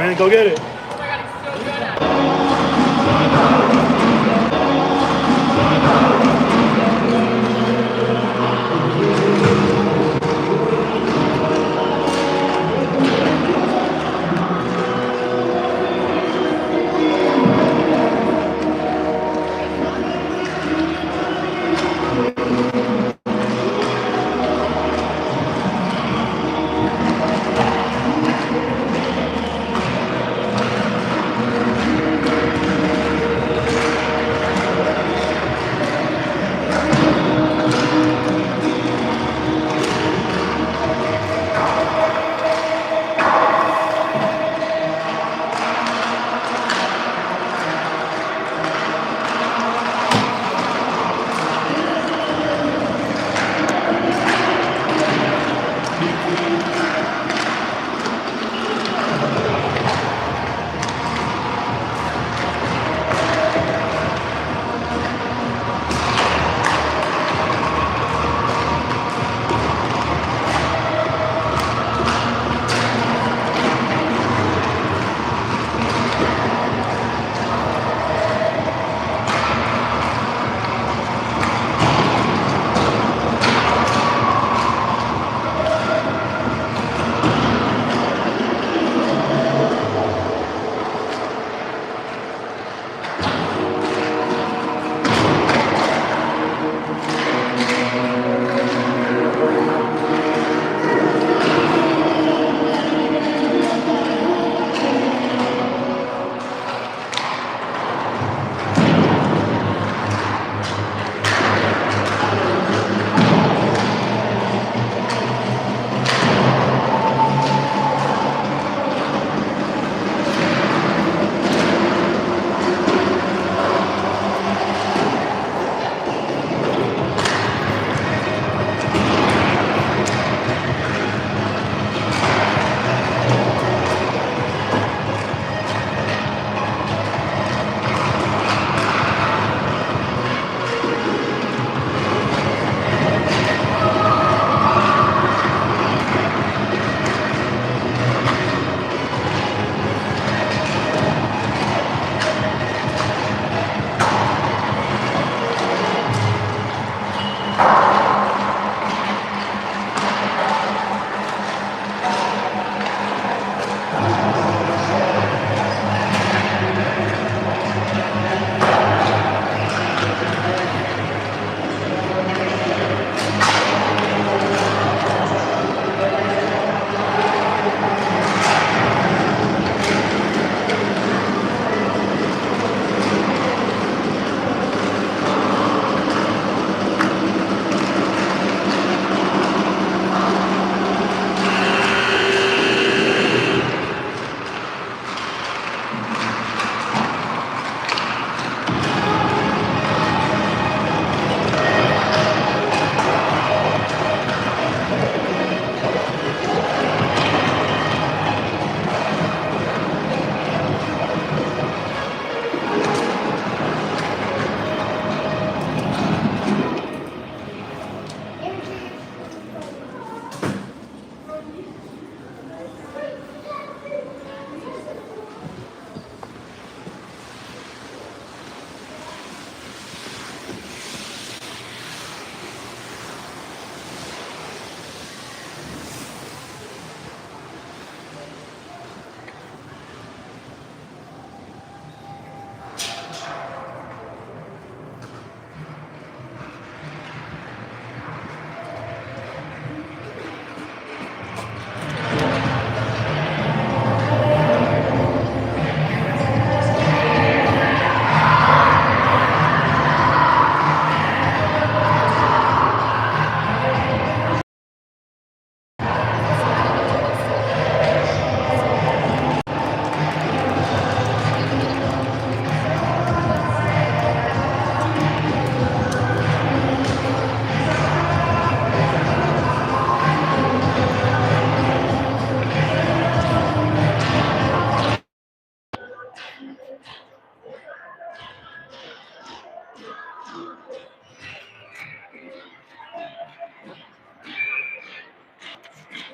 man. Go get it.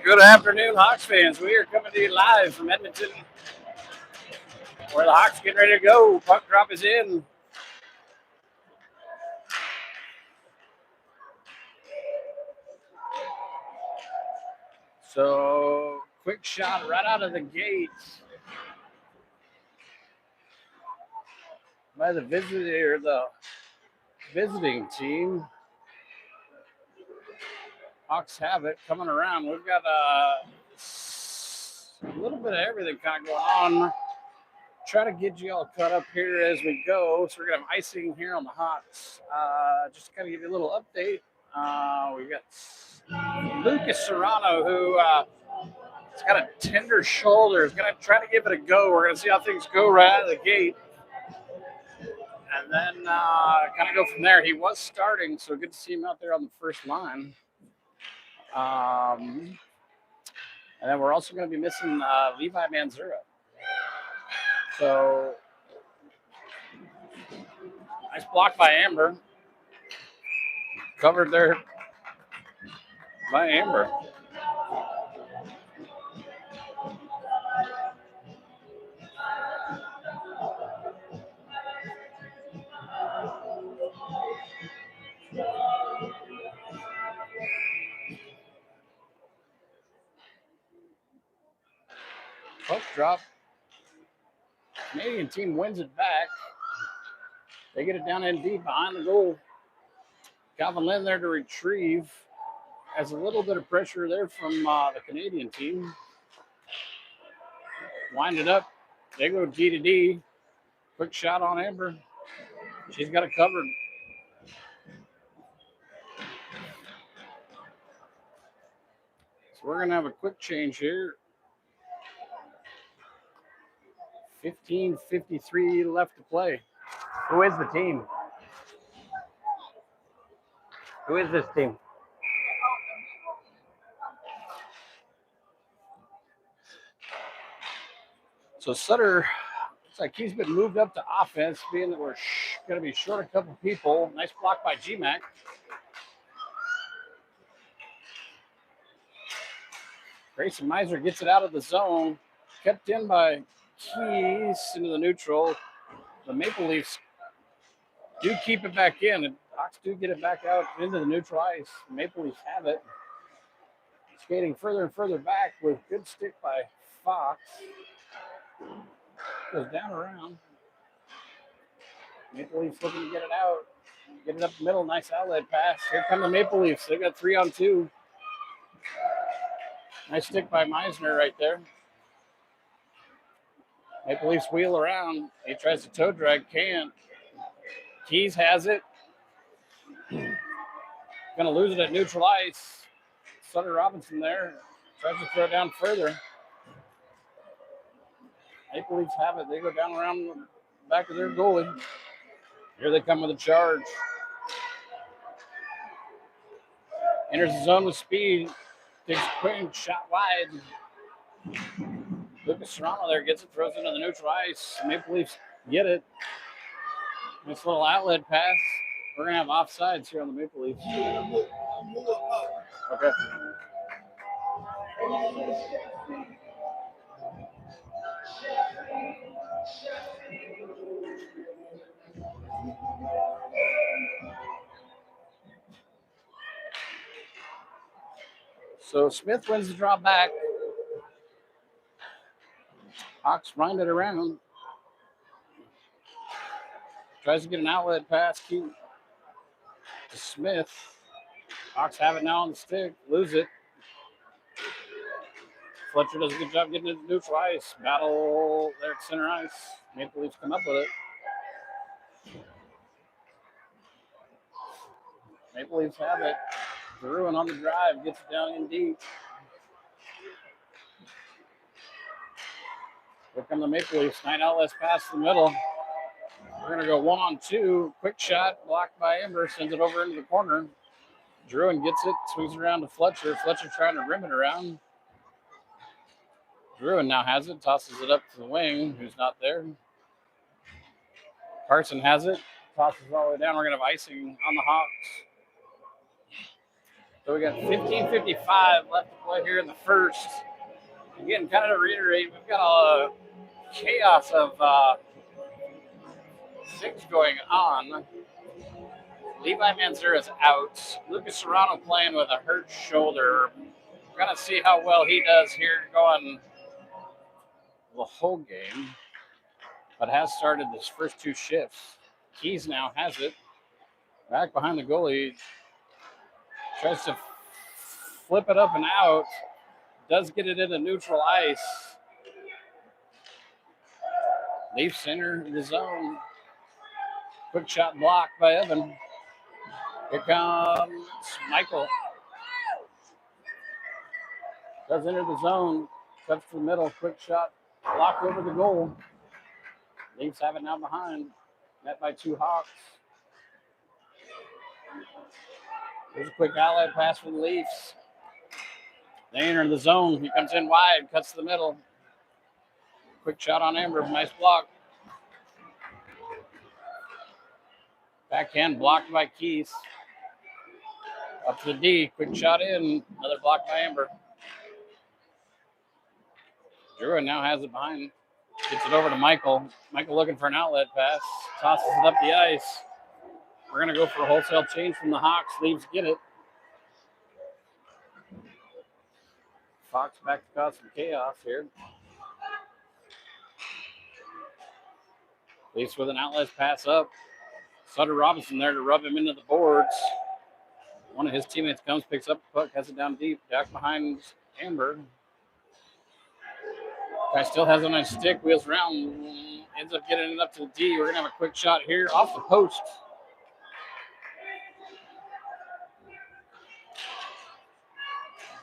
Good afternoon, Hawks fans. We are coming to you live from Edmonton, Where the Hawks getting ready to go. Puck drop is in. So quick shot right out of the gate by the visiting team. Hawks have it coming around. We've got a little bit of everything kind of going on. Try to get you all caught up here as we go. So we're gonna have icing here on the Hawks. Just to kind of give you a little update. We've got Lucas Serrano, who he's got a tender shoulder. He's gonna try to give it a go. We're gonna see how things go right out of the gate, and then kind of go from there. He was starting, so good to see him out there on the first line. And then we're also going to be missing Levi Manzura. So nice block by Amber. Covered there by Amber. Puck drop. Canadian team wins it back. They get it down in deep behind the goal. Calvin Lynn there to retrieve. Has a little bit of pressure there from the Canadian team. Wind it up. They go D to D. Quick shot on Amber. She's got it covered. So we're going to have a quick change here. 15:53 left to play. Who is the team? Who is this team? So Sutter, looks like he's been moved up to offense, being that we're going to be short a couple people. Nice block by GMAC. Grayson Meiser gets it out of the zone. Kept in by Keys into the neutral. The Maple Leafs do keep it back in. And Hawks do get it back out into the neutral ice. Maple Leafs have it. Skating further and further back with good stick by Fox. Goes down around. Maple Leafs looking to get it out. Get it up the middle. Nice outlet pass. Here come the Maple Leafs. They've got 3-on-2. Nice stick by Meisner right there. Maple Leafs wheel around. He tries to toe drag. Can't. Keys has it. Gonna lose it at neutral ice. Sutter Robinson there. Tries to throw it down further. Maple Leafs have it. They go down around the back of their goalie. Here they come with a charge. Enters the zone with speed. Takes a quick shot wide. Lucas Serrano there gets it, throws it into the neutral ice. Maple Leafs get it. Nice little outlet pass. We're going to have offsides here on the Maple Leafs. Okay. So Smith wins the draw back. Hawks wind it around. Tries to get an outlet pass to Smith. Hawks have it now on the stick. Lose it. Fletcher does a good job getting it to neutral ice. Battle there at center ice. Maple Leafs come up with it. Maple Leafs have it. Bruin on the drive. Gets it down in deep. Here come the Maple Leafs. 9 outlets past the middle. We're going to go 1-on-2. Quick shot. Blocked by Ember. Sends it over into the corner. Druin gets it. Swings it around to Fletcher. Fletcher trying to rim it around. Druin now has it. Tosses it up to the wing. Who's not there. Carson has it. Tosses it all the way down. We're going to have icing on the Hawks. So we got 15:55 left to play here in the first. Again, kind of to reiterate, we've got a chaos of 6 going on. Levi Manzur is out. Lucas Serrano playing with a hurt shoulder. We're going to see how well he does here going the whole game, but has started his first 2 shifts. Keys now has it. Back behind the goalie. Tries to flip it up and out. Does get it into neutral ice. Leafs center the zone. Quick shot blocked by Evan. Here comes Michael. Does enter the zone. Cuts to the middle. Quick shot blocked over the goal. Leafs have it now behind. Met by 2 Hawks. There's a quick outlet pass for the Leafs. They enter the zone. He comes in wide. Cuts to the middle. Quick shot on Amber. Nice block. Backhand blocked by Keys. Up to the D. Quick shot in. Another block by Amber. Druin now has it behind. Gets it over to Michael. Michael looking for an outlet pass. Tosses it up the ice. We're going to go for a wholesale change from the Hawks. Leaves get it. Fox back to cause some chaos here. Leafs with an outlet pass up. Sutter Robinson there to rub him into the boards. One of his teammates comes, picks up the puck, has it down deep. Back behind Amber. Guy still has it on his stick, wheels around, ends up getting it up to the D. We're going to have a quick shot here off the post.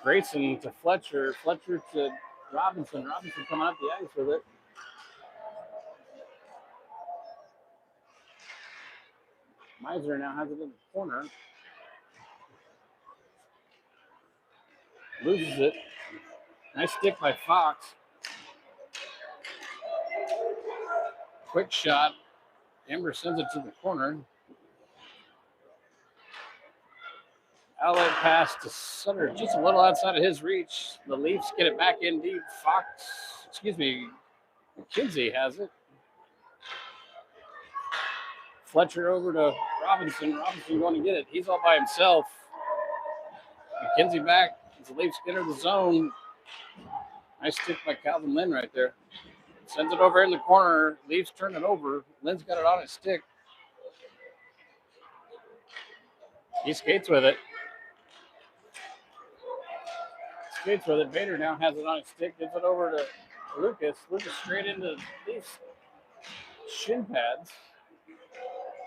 Grayson to Fletcher. Fletcher to Robinson. Robinson coming up the ice with it. Meiser now has it in the corner. Loses it. Nice stick by Fox. Quick shot. Amber sends it to the corner. Outlet pass to Sutter, just a little outside of his reach. The Leafs get it back in deep. McKenzie has it. Fletcher over to Robinson. Robinson going to get it. He's all by himself. McKenzie back. The Leafs enter the zone. Nice stick by Calvin Lynn right there. Sends it over in the corner. Leafs turn it over. Lynn's got it on his stick. He skates with it. Vader now has it on his stick. Gives it over to Lucas. Lucas straight into Leafs shin pads.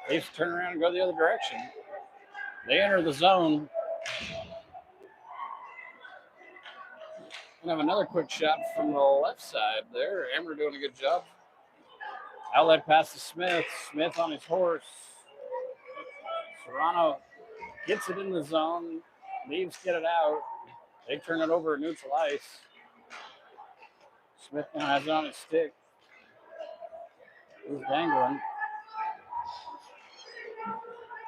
Leafs turn around and go the other direction. They enter the zone. Have another quick shot from the left side there. Amber doing a good job. Outlet pass to Smith. Smith on his horse. Serrano gets it in the zone. Leaves get it out. They turn it over neutral ice. Smith now has it on his stick. He's dangling.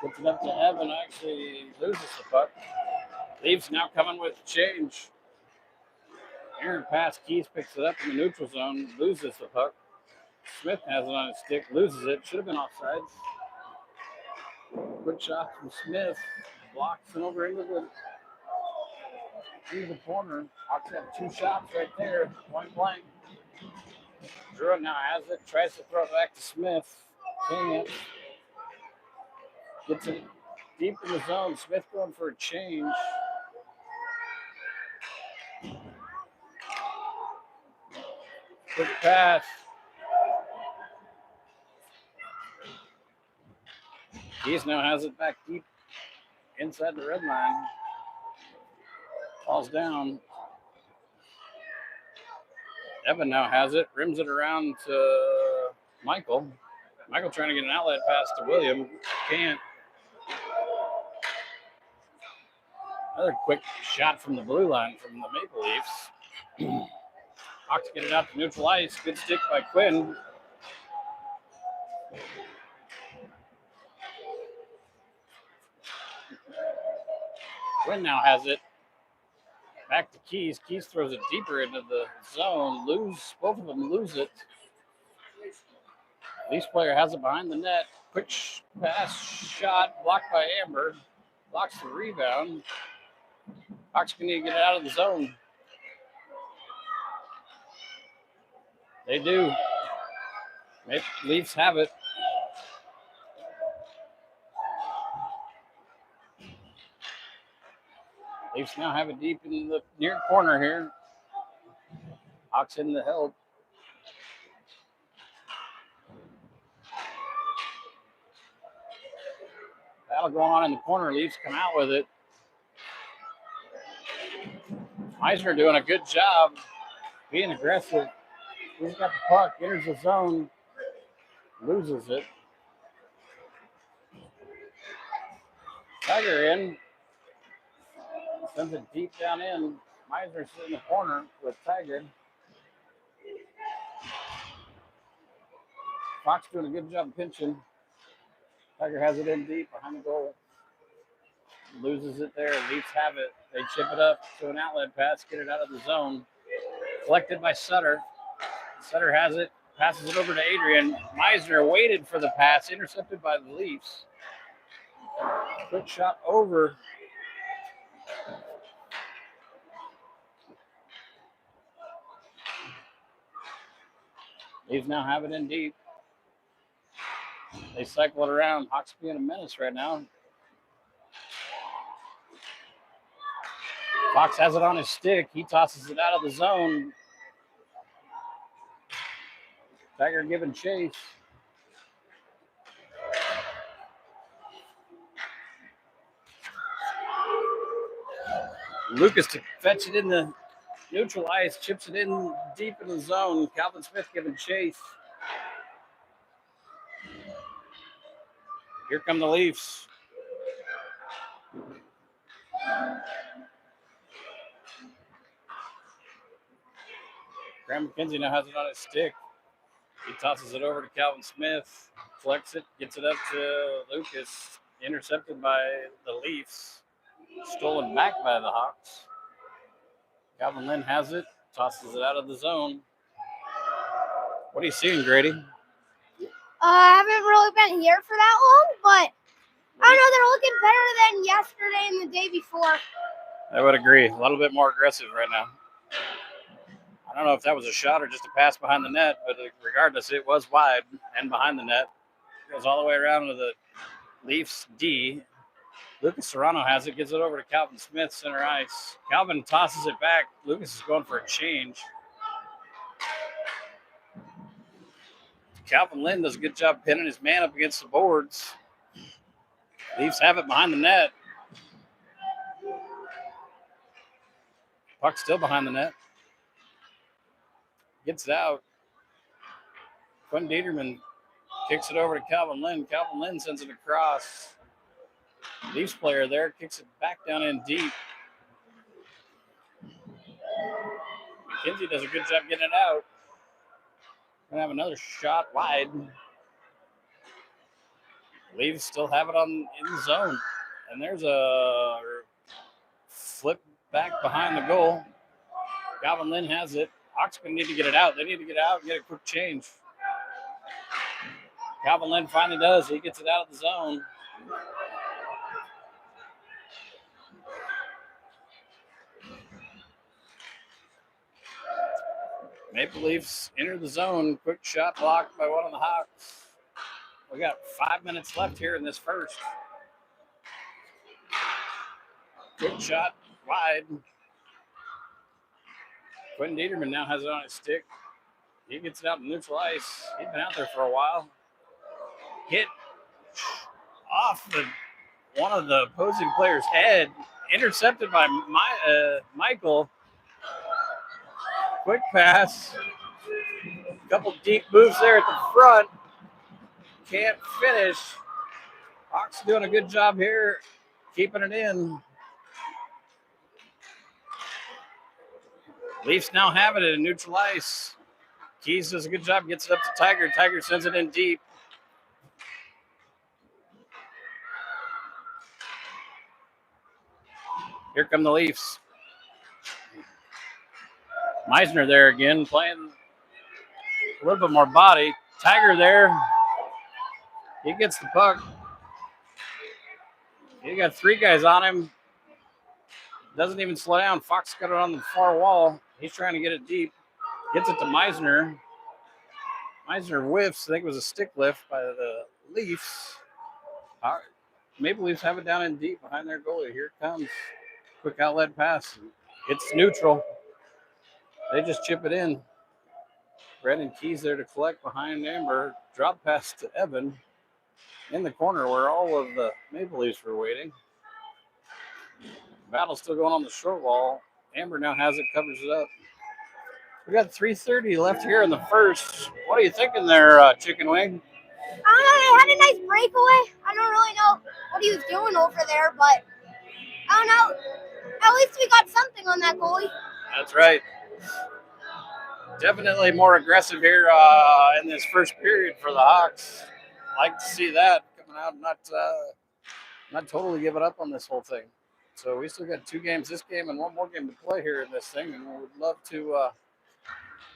Gets it up to Evan. Actually loses the puck. Leaves now coming with the change. Aaron pass, Keys picks it up in the neutral zone, loses the puck. Smith has it on his stick, loses it. Should have been offsides. Quick shot from Smith, blocks and over into the corner. Hawks have 2 shots right there, point blank. Druin now has it, tries to throw it back to Smith. Can't. Gets it deep in the zone. Smith going for a change. Quick pass. Keys now has it back deep inside the red line. Falls down. Evan now has it. Rims it around to Michael. Michael trying to get an outlet pass to William. Can't. Another quick shot from the blue line from the Maple Leafs. Hawks get it out to neutral ice. Good stick by Quinn. Quinn now has it. Back to Keys. Keys throws it deeper into the zone. Both of them lose it. Leafs player has it behind the net. Quick pass, shot, blocked by Amber. Blocks the rebound. Hawks going to get it out of the zone. They do. Leafs have it. Leafs now have it deep in the near corner here. Hawks in the help. Battle going on in the corner. Leafs come out with it. Meisner doing a good job being aggressive. He's got the puck, enters the zone, loses it. Tiger in. Sends it deep down in. Meisner's in the corner with Tiger. Fox doing a good job pinching. Tiger has it in deep behind the goal. Loses it there. Leafs have it. They chip it up to an outlet pass, get it out of the zone. Collected by Sutter. Sutter has it, passes it over to Adrian. Meisner waited for the pass, intercepted by the Leafs. Quick shot over. Leafs now have it in deep. They cycle it around. Hawks being a menace right now. Fox has it on his stick. He tosses it out of the zone. Tiger giving chase. Lucas to fetch it in the neutral ice, chips it in deep in the zone. Calvin Smith giving chase. Here come the Leafs. Graham McKenzie now has it on his stick. He tosses it over to Calvin Smith, flex it, gets it up to Lucas, intercepted by the Leafs, stolen back by the Hawks. Calvin Lynn has it, tosses it out of the zone. What are you seeing, Grady? I haven't really been here for that long, but I don't know, they're looking better than yesterday and the day before. I would agree. A little bit more aggressive right now. I don't know if that was a shot or just a pass behind the net, but regardless, it was wide and behind the net. It goes all the way around to the Leafs D. Lucas Serrano has it, gives it over to Calvin Smith, center ice. Calvin tosses it back. Lucas is going for a change. Calvin Lynn does a good job pinning his man up against the boards. Leafs have it behind the net. Puck still behind the net. Gets it out. Quinn Dieterman kicks it over to Calvin Lynn. Calvin Lynn sends it across. Leafs player there kicks it back down in deep. McKenzie does a good job getting it out. Gonna have another shot wide. Leafs still have it in the zone. And there's a flip back behind the goal. Calvin Lynn has it. Hawks gonna need to get it out. They need to get out and get a quick change. Calvin Lynn finally does. He gets it out of the zone. Maple Leafs enter the zone. Quick shot blocked by one of the Hawks. We got 5 minutes left here in this first. Quick shot wide. Quinn Dieterman now has it on his stick. He gets it out in neutral ice. He's been out there for a while. Hit off one of the opposing player's head. Intercepted by Michael. Quick pass. A couple deep moves there at the front. Can't finish. Hawks doing a good job here, keeping it in. Leafs now have it in neutral ice. Keys does a good job, gets it up to Tiger. Tiger sends it in deep. Here come the Leafs. Meisner there again, playing a little bit more body. Tiger there, He gets the puck. He got 3 guys on him. Doesn't even slow down. Fox got it on the far wall. He's trying to get it deep. Gets it to Meisner. Meisner whiffs. I think it was a stick lift by the Leafs. Maple Leafs have it down in deep behind their goalie. Here it comes. Quick outlet pass. It's neutral. They just chip it in. Brandon Key's there to collect behind Amber. Drop pass to Evan in the corner where all of the Maple Leafs were waiting. Battle still going on the short wall. Amber now has it, covers it up. We got 3:30 left here in the first. What are you thinking there, Chicken Wing? I don't know. They had a nice breakaway. I don't really know what he was doing over there, but I don't know. At least we got something on that goalie. That's right. Definitely more aggressive here in this first period for the Hawks. Like to see that coming out, not totally giving up on this whole thing. So we still got 2 games this game and 1 more game to play here in this thing, and we would love to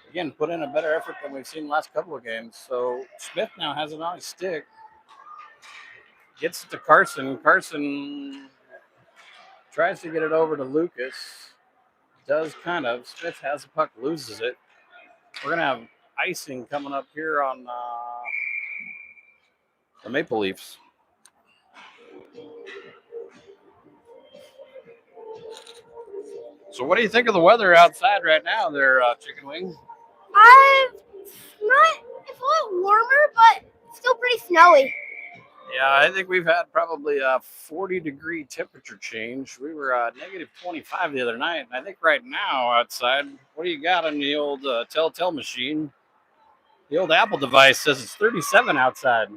again put in a better effort than we've seen the last couple of games. So Smith now has it on his stick, gets it to Carson. Carson tries to get it over to Lucas. Does kind of. Smith has the puck, loses it. We're gonna have icing coming up here on the Maple Leafs. So what do you think of the weather outside right now there, Chicken Wing? It's a little warmer, but still pretty snowy. Yeah, I think we've had probably a 40-degree temperature change. We were negative 25 the other night. And I think right now outside, what do you got on the old Telltale machine? The old Apple device says it's 37 outside.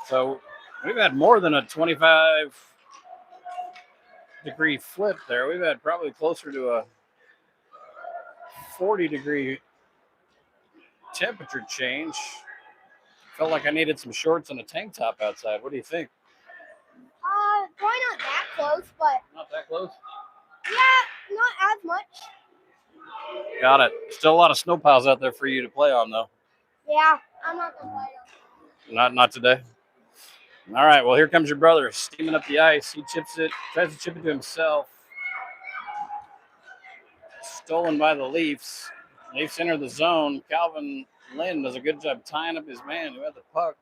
So we've had more than a 25-degree flip there. We've had probably closer to a 40-degree temperature change. Felt like I needed some shorts and a tank top outside. What do you think? Probably not that close, but Not that close? yeah, not as much. Got it. Still a lot of snow piles out there for you to play on, though. Yeah, I'm not gonna play them. Not today. All right. Well, here comes your brother steaming up the ice. He chips it, tries to chip it to himself. Stolen by the Leafs. Leafs enter the zone. Calvin Lynn does a good job tying up his man who had the puck.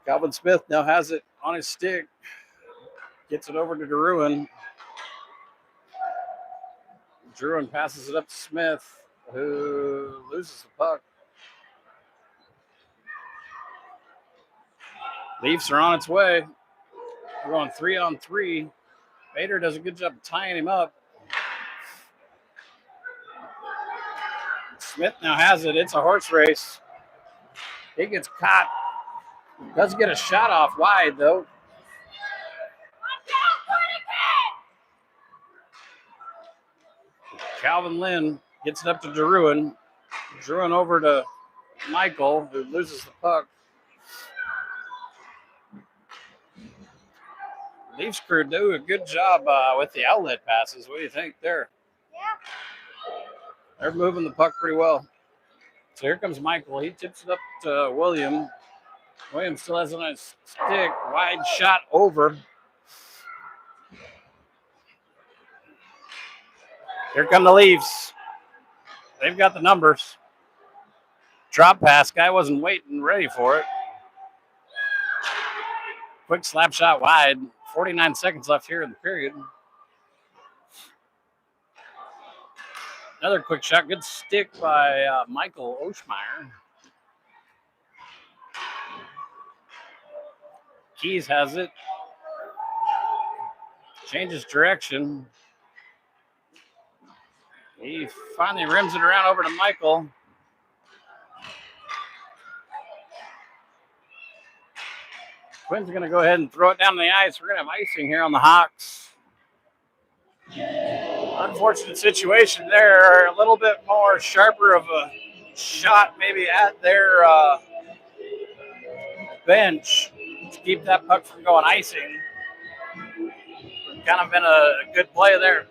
Calvin Smith now has it on his stick. Gets it over to Drouin. Drouin passes it up to Smith, who loses the puck. Leafs are on its way. We're going 3-on-3. Bader does a good job tying him up. Smith now has it. It's a horse race. He gets caught. Does get a shot off wide, though. Calvin Lynn gets it up to Drouin. Drouin over to Michael, who loses the puck. Leafs crew do a good job with the outlet passes. What do you think there? Yeah. They're moving the puck pretty well. So here comes Michael. He tips it up to William. William still has it on his stick. Wide shot over. Here come the Leafs. They've got the numbers. Drop pass. Guy wasn't waiting, ready for it. Quick slap shot wide. 49 seconds left here in the period. Another quick shot. Good stick by Michael Oshmeyer. Keys has it. Changes direction. He finally rims it around over to Michael. Quinn's going to go ahead and throw it down the ice. We're going to have icing here on the Hawks. Unfortunate situation there. A little bit more sharper of a shot maybe at their bench to keep that puck from going icing. Kind of been a good play there.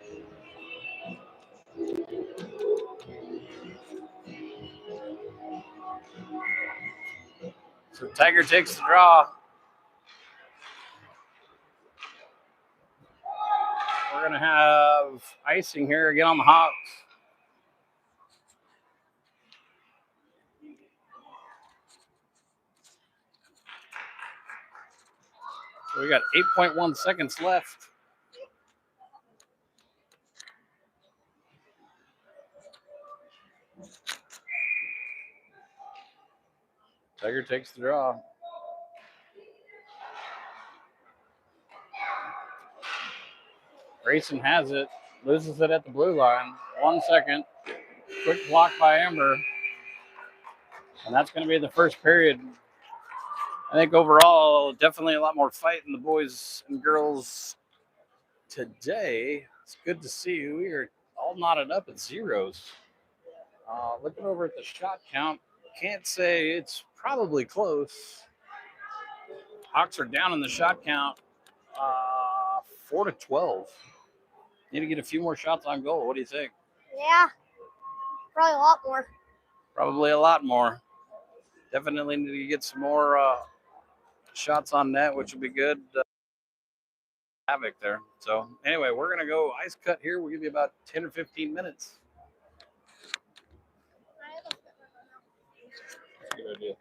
So Tiger takes the draw. We're going to have icing here again on the Hawks. So we got 8.1 seconds left. Tiger takes the draw. Grayson has it, loses it at the blue line. 1 second. Quick block by Amber. And that's going to be the first period. I think overall, definitely a lot more fight in the boys and girls today. It's good to see we are all knotted up at zeros. Looking over at the shot count, can't say it's probably close. Hawks are down in the shot count, 4-12. Need to get a few more shots on goal. What do you think? Yeah, probably a lot more. Probably a lot more. Definitely need to get some more shots on net, which would be good. Havoc there. So anyway, we're gonna go ice cut here. We'll give you about 10 or 15 minutes. Good idea.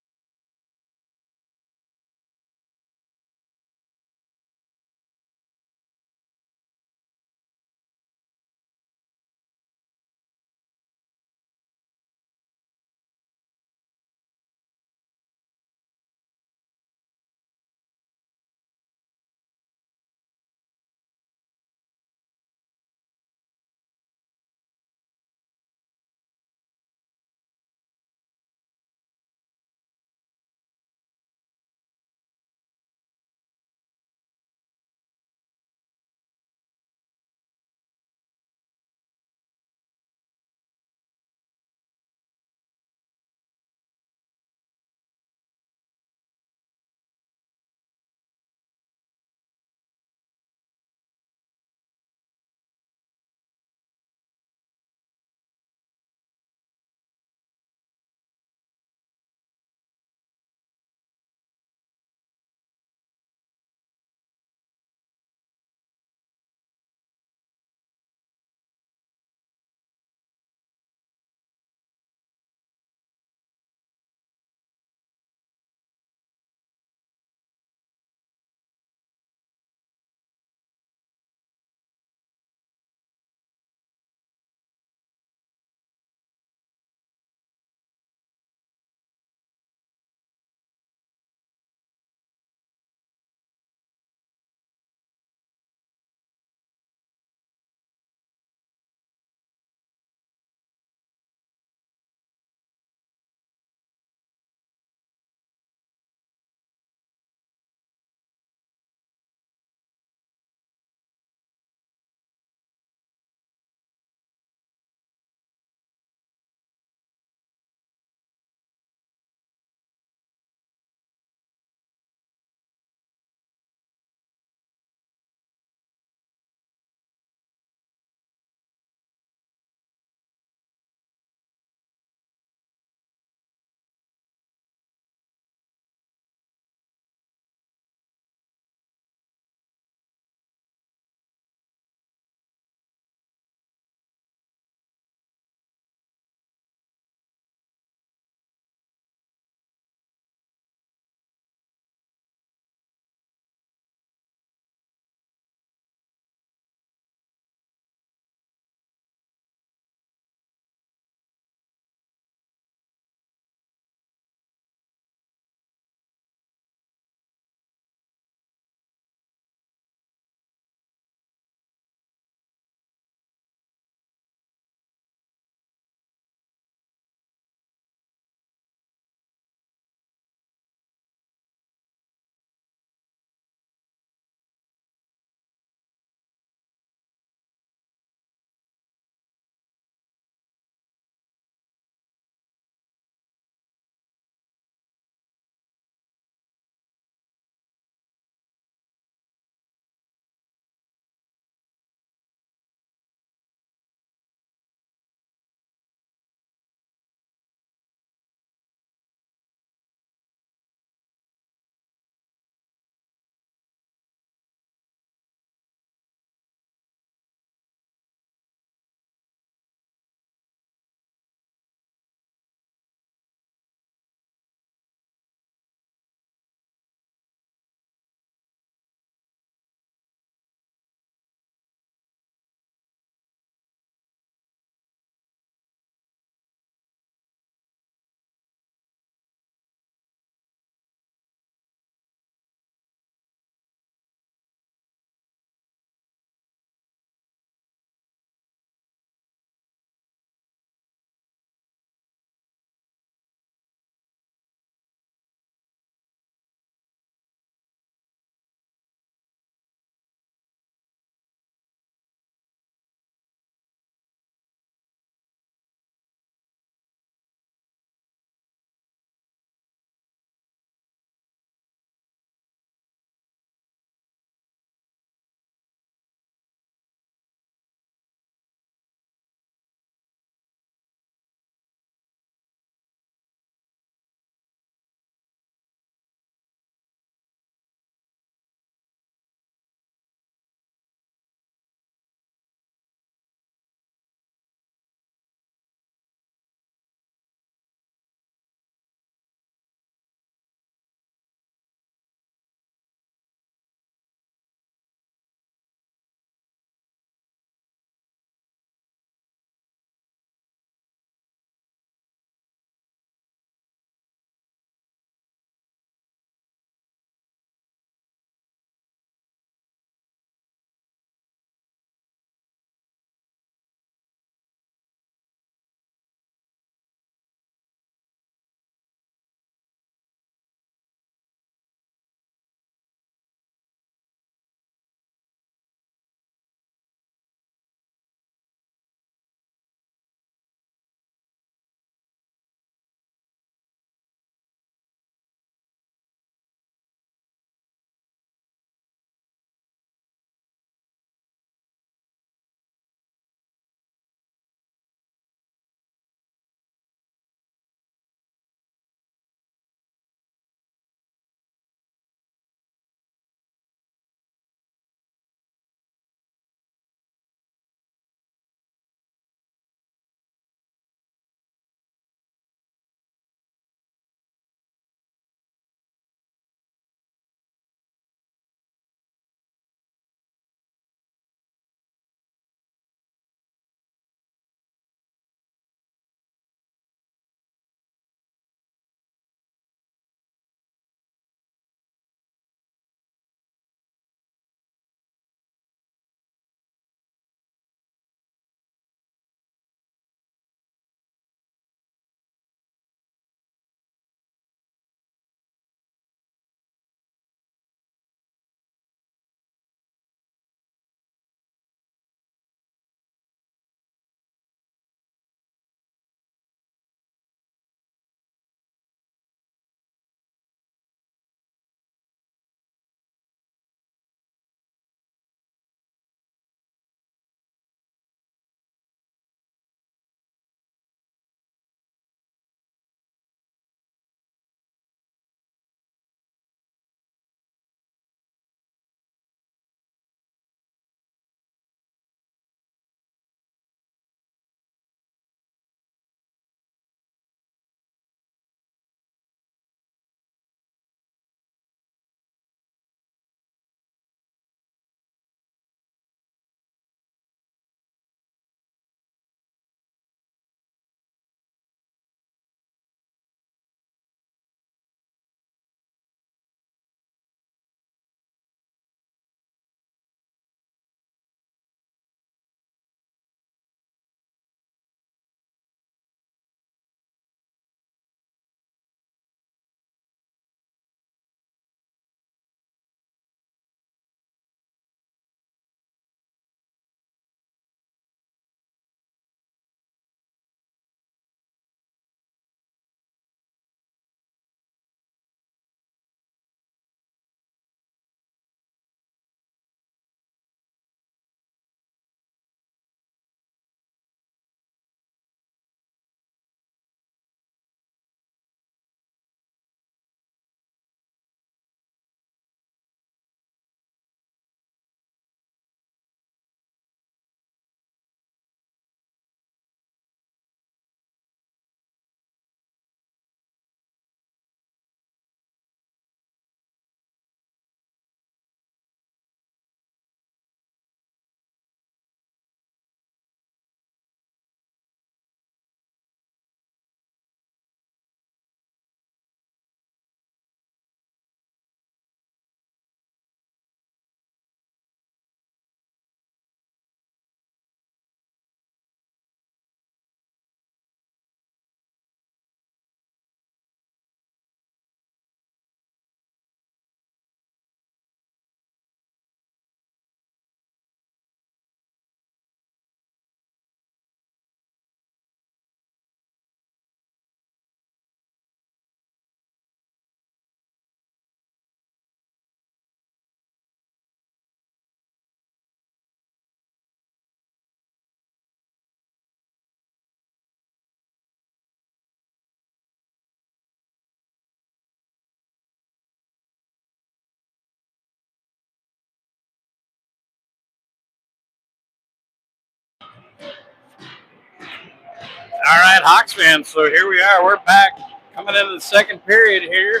All right, Hawks fans. So here we are. We're back coming into the second period here.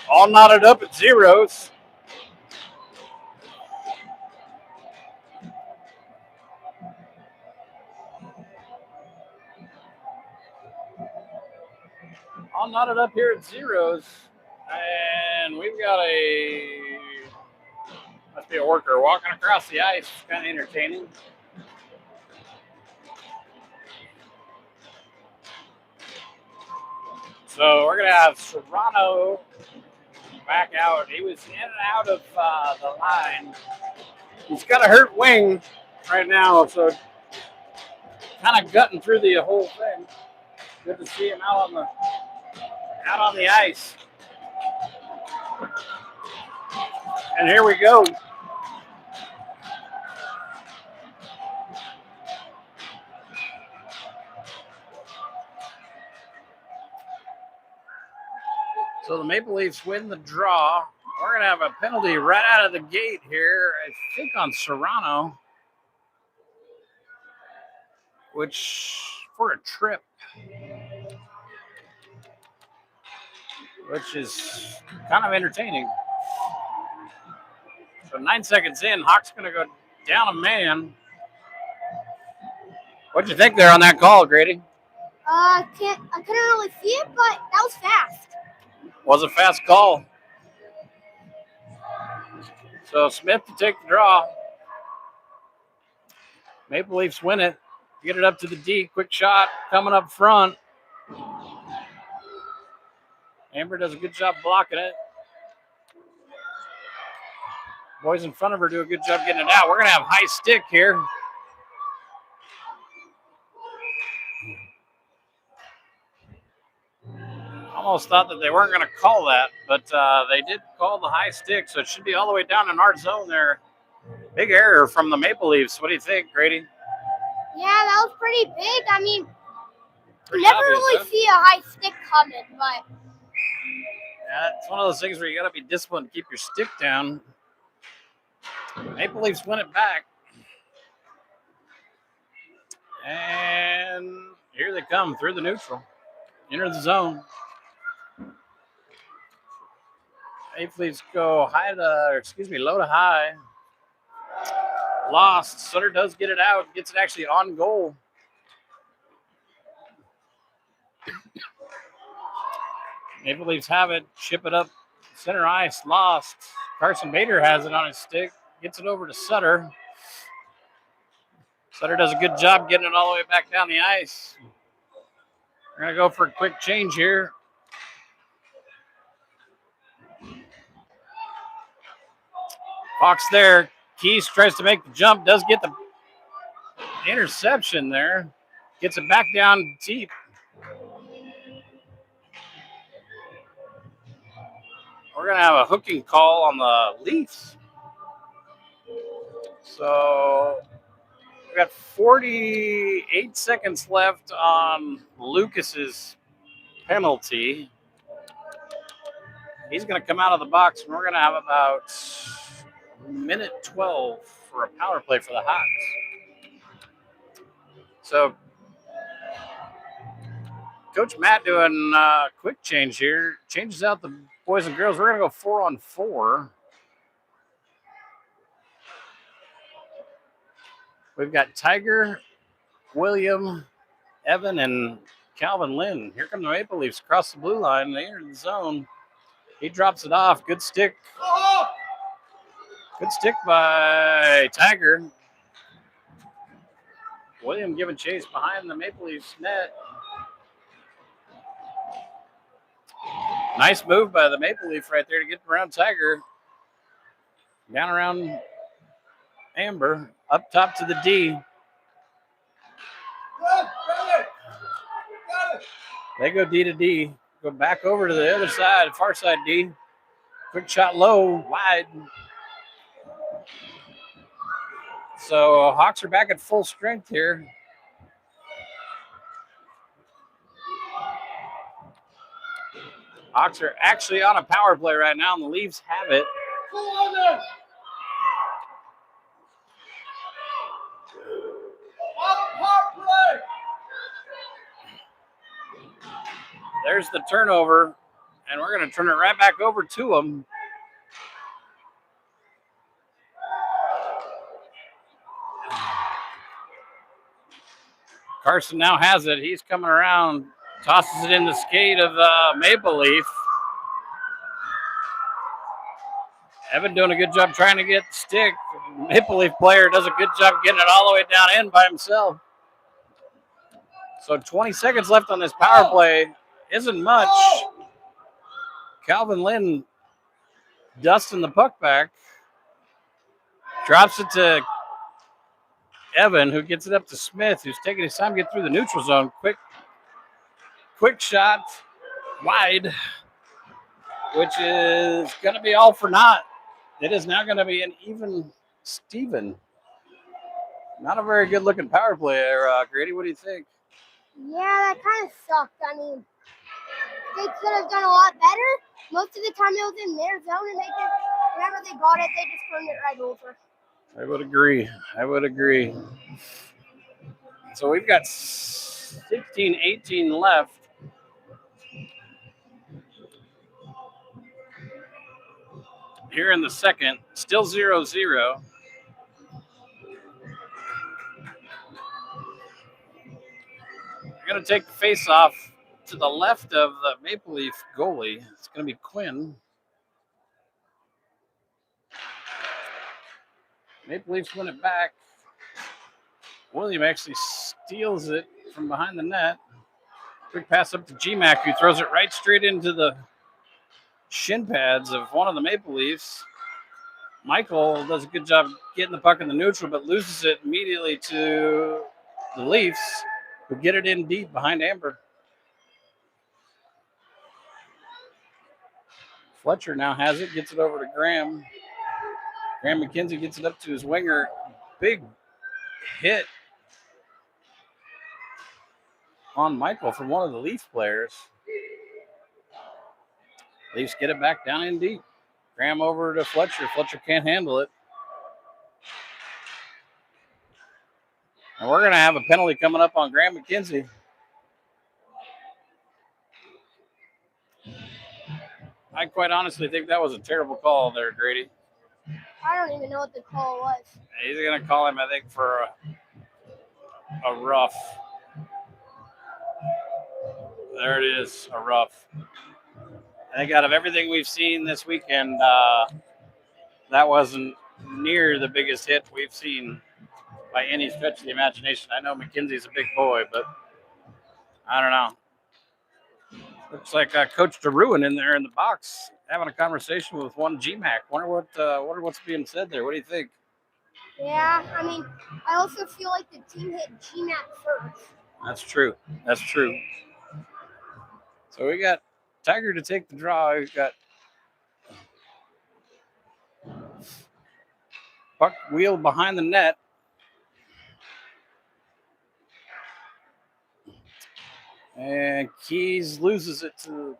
All knotted up at zeros. All knotted up here at zeros. And we've got must be a worker walking across the ice. Kind of entertaining. So we're going to have Serrano back out. He was in and out of the line. He's got a hurt wing right now, so kind of gutting through the whole thing. Good to see him out on the ice. And here we go. So the Maple Leafs win the draw. We're going to have a penalty right out of the gate here, I think on Serrano, which for a trip, which is kind of entertaining. So 9 seconds in, Hawks going to go down a man. What'd you think there on that call, Grady? I couldn't really see it, but that was fast. Was a fast call. So Smith to take the draw. Maple Leafs win it. Get it up to the D. Quick shot coming up front. Amber does a good job blocking it. Boys in front of her do a good job getting it out. We're going to have high stick here. Almost thought that they weren't going to call that, but they did call the high stick, so it should be all the way down in our zone there. Big error from the Maple Leafs. What do you think, Grady? Yeah, that was pretty big. I mean, Pretty you never obvious, really huh? see a high stick coming, but Yeah, it's one of those things where you got to be disciplined to keep your stick down. Maple Leafs win it back. And here they come through the neutral. Enter the zone. Maple Leafs go low to high. Lost. Sutter does get it out. Gets it actually on goal. Maple Leafs have it. Ship it up center ice. Lost. Carson Bader has it on his stick. Gets it over to Sutter. Sutter does a good job getting it all the way back down the ice. We're going to go for a quick change here. Fox there. Keys tries to make the jump. Does get the interception there. Gets it back down deep. We're going to have a hooking call on the Leafs. So we've got 48 seconds left on Lucas's penalty. He's going to come out of the box, and we're going to have about minute 12 for a power play for the Hawks. So Coach Matt doing a quick change here. Changes out the boys and girls. We're going to go 4-on-4. We've got Tiger, William, Evan, and Calvin Lynn. Here come the Maple Leafs across the blue line. They enter the zone. He drops it off. Good stick. Good stick by Tiger. William giving chase behind the Maple Leafs net. Nice move by the Maple Leaf right there to get around Tiger. Down around Amber. Up top to the D. They go D to D. Go back over to the other side, far side D. Quick shot low, wide. So Hawks are back at full strength here. Hawks are actually on a power play right now, and the Leafs have it. There's the turnover, and we're going to turn it right back over to him. Carson now has it. He's coming around, tosses it in the skate of Maple Leaf. Evan doing a good job trying to get the stick. Maple Leaf player does a good job getting it all the way down in by himself. So 20 seconds left on this power play. Isn't much. Calvin Lynn dusting the puck back. Drops it to Evan, who gets it up to Smith, who's taking his time to get through the neutral zone. Quick shot wide, which is going to be all for naught. It is now going to be an even Steven. Not a very good looking power play there, Grady. What do you think? Yeah, that kind of sucked. I mean, they could have done a lot better. Most of the time it was in their zone, and they just, whenever they got it, they just turned it right over. I would agree. So we've got 16-18 left. Here in the second, still 0-0. We're going to take the face-off to the left of the Maple Leaf goalie. It's going to be Quinn. Maple Leafs win it back. William actually steals it from behind the net. Quick pass up to GMAC, who throws it right straight into the shin pads of one of the Maple Leafs. Michael does a good job getting the puck in the neutral, but loses it immediately to the Leafs, who get it in deep behind Amber. Fletcher now has it, gets it over to Graham. Graham McKenzie gets it up to his winger. Big hit on Michael from one of the Leaf players. Leafs get it back down in deep. Graham over to Fletcher. Fletcher can't handle it. And we're going to have a penalty coming up on Graham McKenzie. I quite honestly think that was a terrible call there, Grady. I don't even know what the call was. He's going to call him, I think, for a rough. There it is, a rough. I think out of everything we've seen this weekend, that wasn't near the biggest hit we've seen by any stretch of the imagination. I know McKenzie's a big boy, but I don't know. Looks like Coach DeRuin in there in the box having a conversation with one GMAC. Wonder what's being said there. What do you think? Yeah, I mean, I also feel like the team hit GMAC first. That's true. So we got Tiger to take the draw. We've got puck wheeled behind the net. And Keys loses it to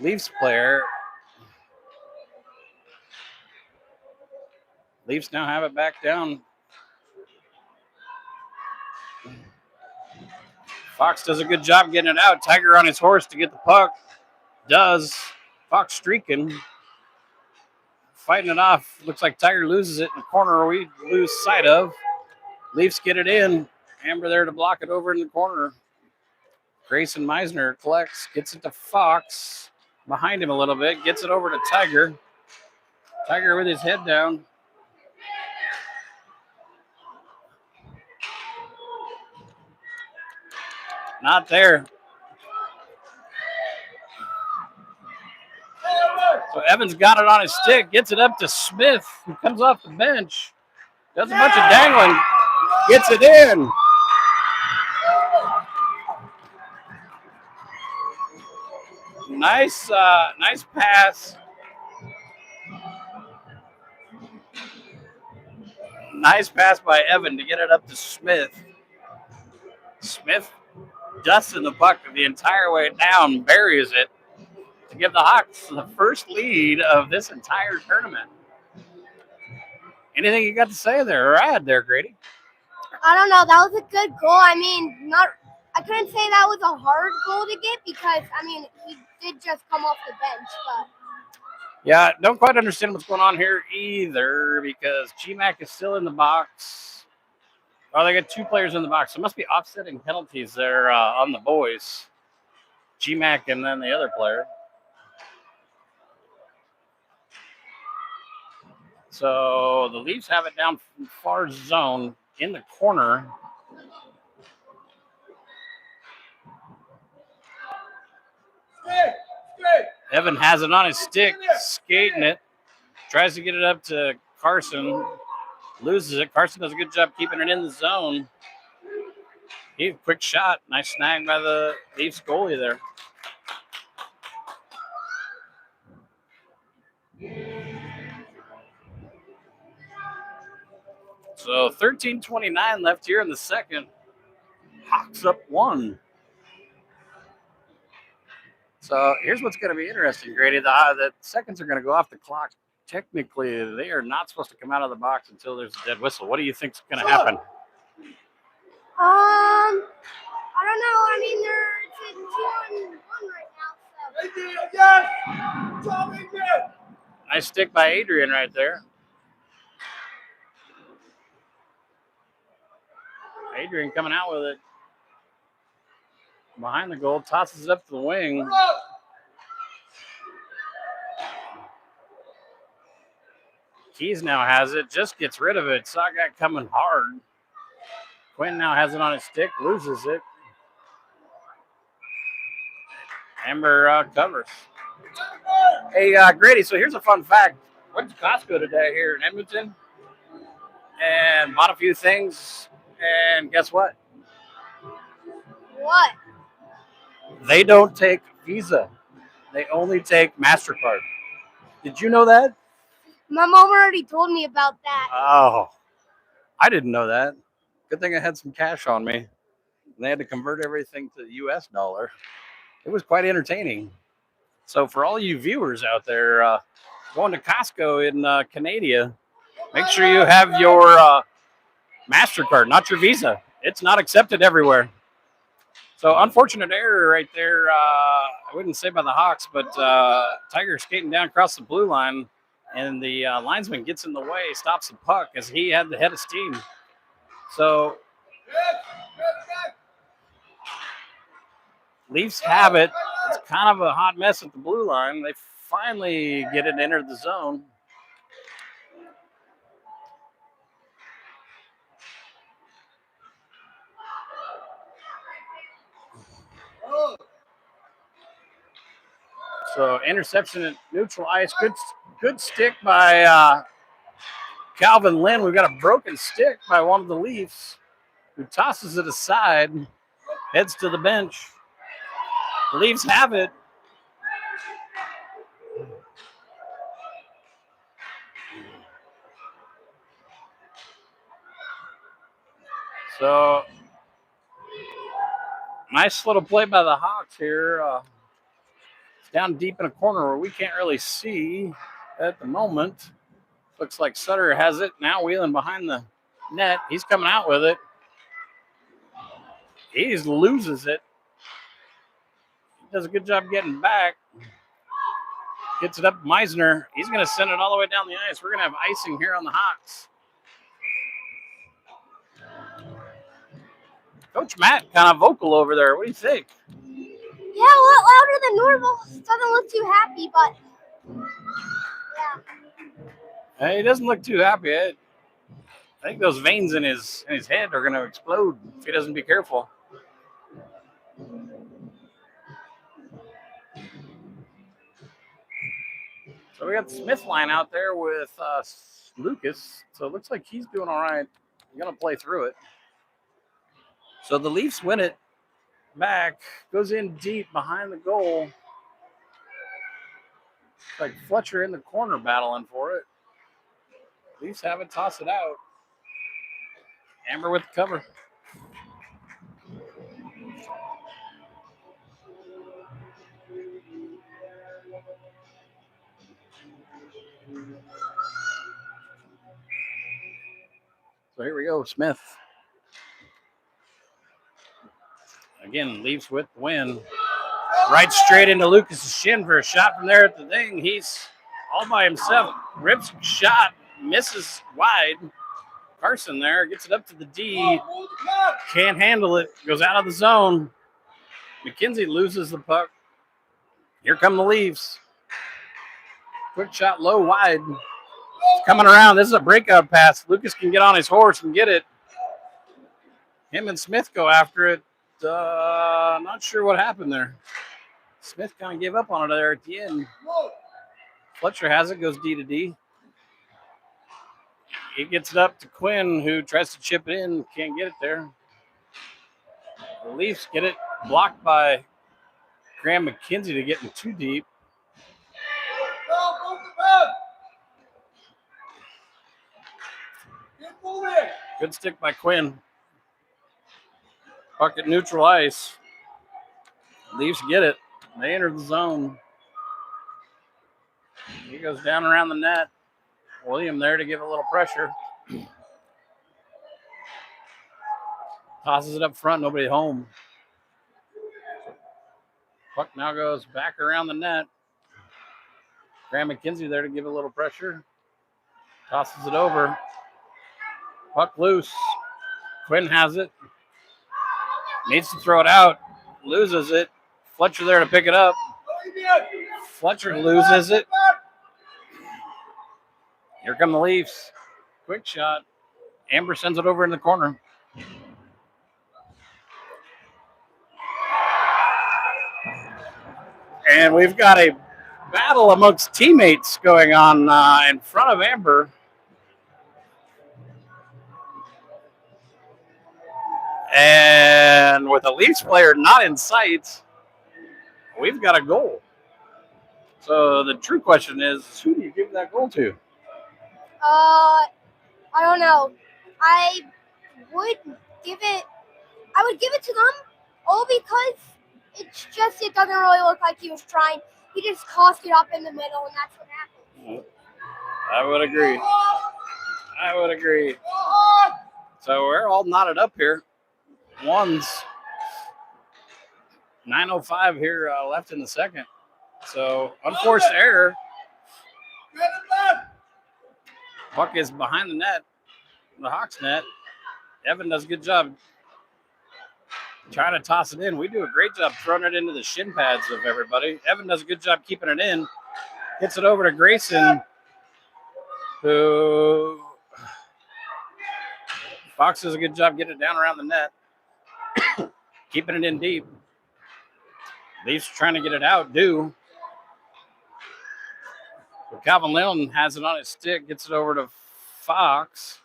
Leafs player. Leafs now have it back down. Fox does a good job getting it out. Tiger on his horse to get the puck. Does. Fox streaking. Fighting it off. Looks like Tiger loses it in the corner we lose sight of. Leafs get it in. Amber there to block it over in the corner. Grayson Meisner collects, gets it to Fox. Behind him a little bit. Gets it over to Tiger. Tiger with his head down. Not there. So Evans got it on his stick, gets it up to Smith, who comes off the bench, does a bunch of dangling, gets it in. Nice pass. Nice pass by Evan to get it up to Smith. Smith dusting the puck the entire way down, buries it to give the Hawks the first lead of this entire tournament. Anything you got to say there or add there, Grady? I don't know. That was a good goal. I mean, I couldn't say that was a hard goal to get because, I mean, he did just come off the bench, but Yeah, don't quite understand what's going on here either because GMAC is still in the box. Oh, they got 2 players in the box. So it must be offsetting penalties there on the boys. GMAC and then the other player. So the Leafs have it down far zone in the corner. Evan has it on his stick, skating it. Tries to get it up to Carson. Loses it. Carson does a good job keeping it in the zone. He quick shot. Nice snag by the Leafs goalie there. So 13:29 left here in the second. Hawks up 1. So here's what's going to be interesting, Grady. The seconds are going to go off the clock. Technically, they are not supposed to come out of the box until there's a dead whistle. What do you think's going to happen? I don't know. I mean, they're 2-1 right now. So. Nice stick by Adrian right there. Adrian coming out with it. Behind the goal, tosses it up to the wing. Keys now has it, just gets rid of it. Saw guy coming hard. Quinn now has it on his stick, loses it. Amber covers. Hey, Grady, so here's a fun fact. Went to Costco today here in Edmonton and bought a few things. And guess what? What? They don't take Visa. They only take MasterCard. Did you know that? My mom already told me about that. Oh, I didn't know that. Good thing I had some cash on me. And they had to convert everything to the U.S. dollar. It was quite entertaining. So for all you viewers out there going to Costco in Canada, make sure you have your MasterCard, not your Visa. It's not accepted everywhere. So unfortunate error right there. I wouldn't say by the Hawks, but Tiger skating down across the blue line, and the linesman gets in the way, stops the puck as he had the head of steam. So Leafs have it. It's kind of a hot mess at the blue line. They finally get it entered the zone. So interception at neutral ice. Good stick by Calvin Lynn. We've got a broken stick by one of the Leafs, who tosses it aside, heads to the bench. The Leafs have it. So nice little play by the Hawks here. Down deep in a corner where we can't really see at the moment. Looks like Sutter has it. Now wheeling behind the net. He's coming out with it. He loses it. He does a good job getting back. Gets it up to Meisner. He's going to send it all the way down the ice. We're going to have icing here on the Hawks. Coach Matt kind of vocal over there. What do you think? Yeah, a lot louder than normal. Doesn't look too happy, but yeah. He doesn't look too happy. I think those veins in his head are going to explode if he doesn't be careful. So we got the Smith line out there with Lucas. So it looks like he's doing all right. He's going to play through it. So the Leafs win it back. Goes in deep behind the goal. It's like Fletcher in the corner battling for it. Leafs have it, toss it out. Amber with the cover. So here we go, Smith. Again, Leafs with the win. Right straight into Lucas's shin for a shot from there at the thing. He's all by himself. Rips a shot, misses wide. Carson there gets it up to the D. Can't handle it. Goes out of the zone. McKenzie loses the puck. Here come the Leafs. Quick shot low wide. It's coming around. This is a breakout pass. Lucas can get on his horse and get it. Him and Smith go after it. Not sure what happened there. Smith kind of gave up on it there at the end. Fletcher has it, goes D to D. He gets it up to Quinn, who tries to chip it in, can't get it there. The Leafs get it blocked by Graham McKenzie to get in too deep. Good stick by Quinn. Puck at neutral ice. Leafs get it. They enter the zone. He goes down around the net. William there to give a little pressure. Tosses it up front, nobody home. Puck now goes back around the net. Graham McKenzie there to give a little pressure. Tosses it over. Puck loose. Quinn has it. Needs to throw it out. Loses it. Fletcher there to pick it up. Fletcher loses it. Here come the Leafs. Quick shot. Amber sends it over in the corner. And we've got a battle amongst teammates going on in front of Amber. And with a Leafs player not in sight, we've got a goal. So the true question is, who do you give that goal to? I don't know. I would give it to them, all because it doesn't really look like he was trying. He just tossed it up in the middle, and that's what happened. I would agree. So we're all knotted up here. One's 9:05 here left in the second. So unforced error. Puck is behind the net, the Hawks net. Evan does a good job trying to toss it in. We do a great job throwing it into the shin pads of everybody. Evan does a good job keeping it in. Gets it over to Grayson, who Fox does a good job getting it down around the net. Keeping it in deep. Leafs trying to get it out, so Calvin Lennon has it on his stick, gets it over to Fox,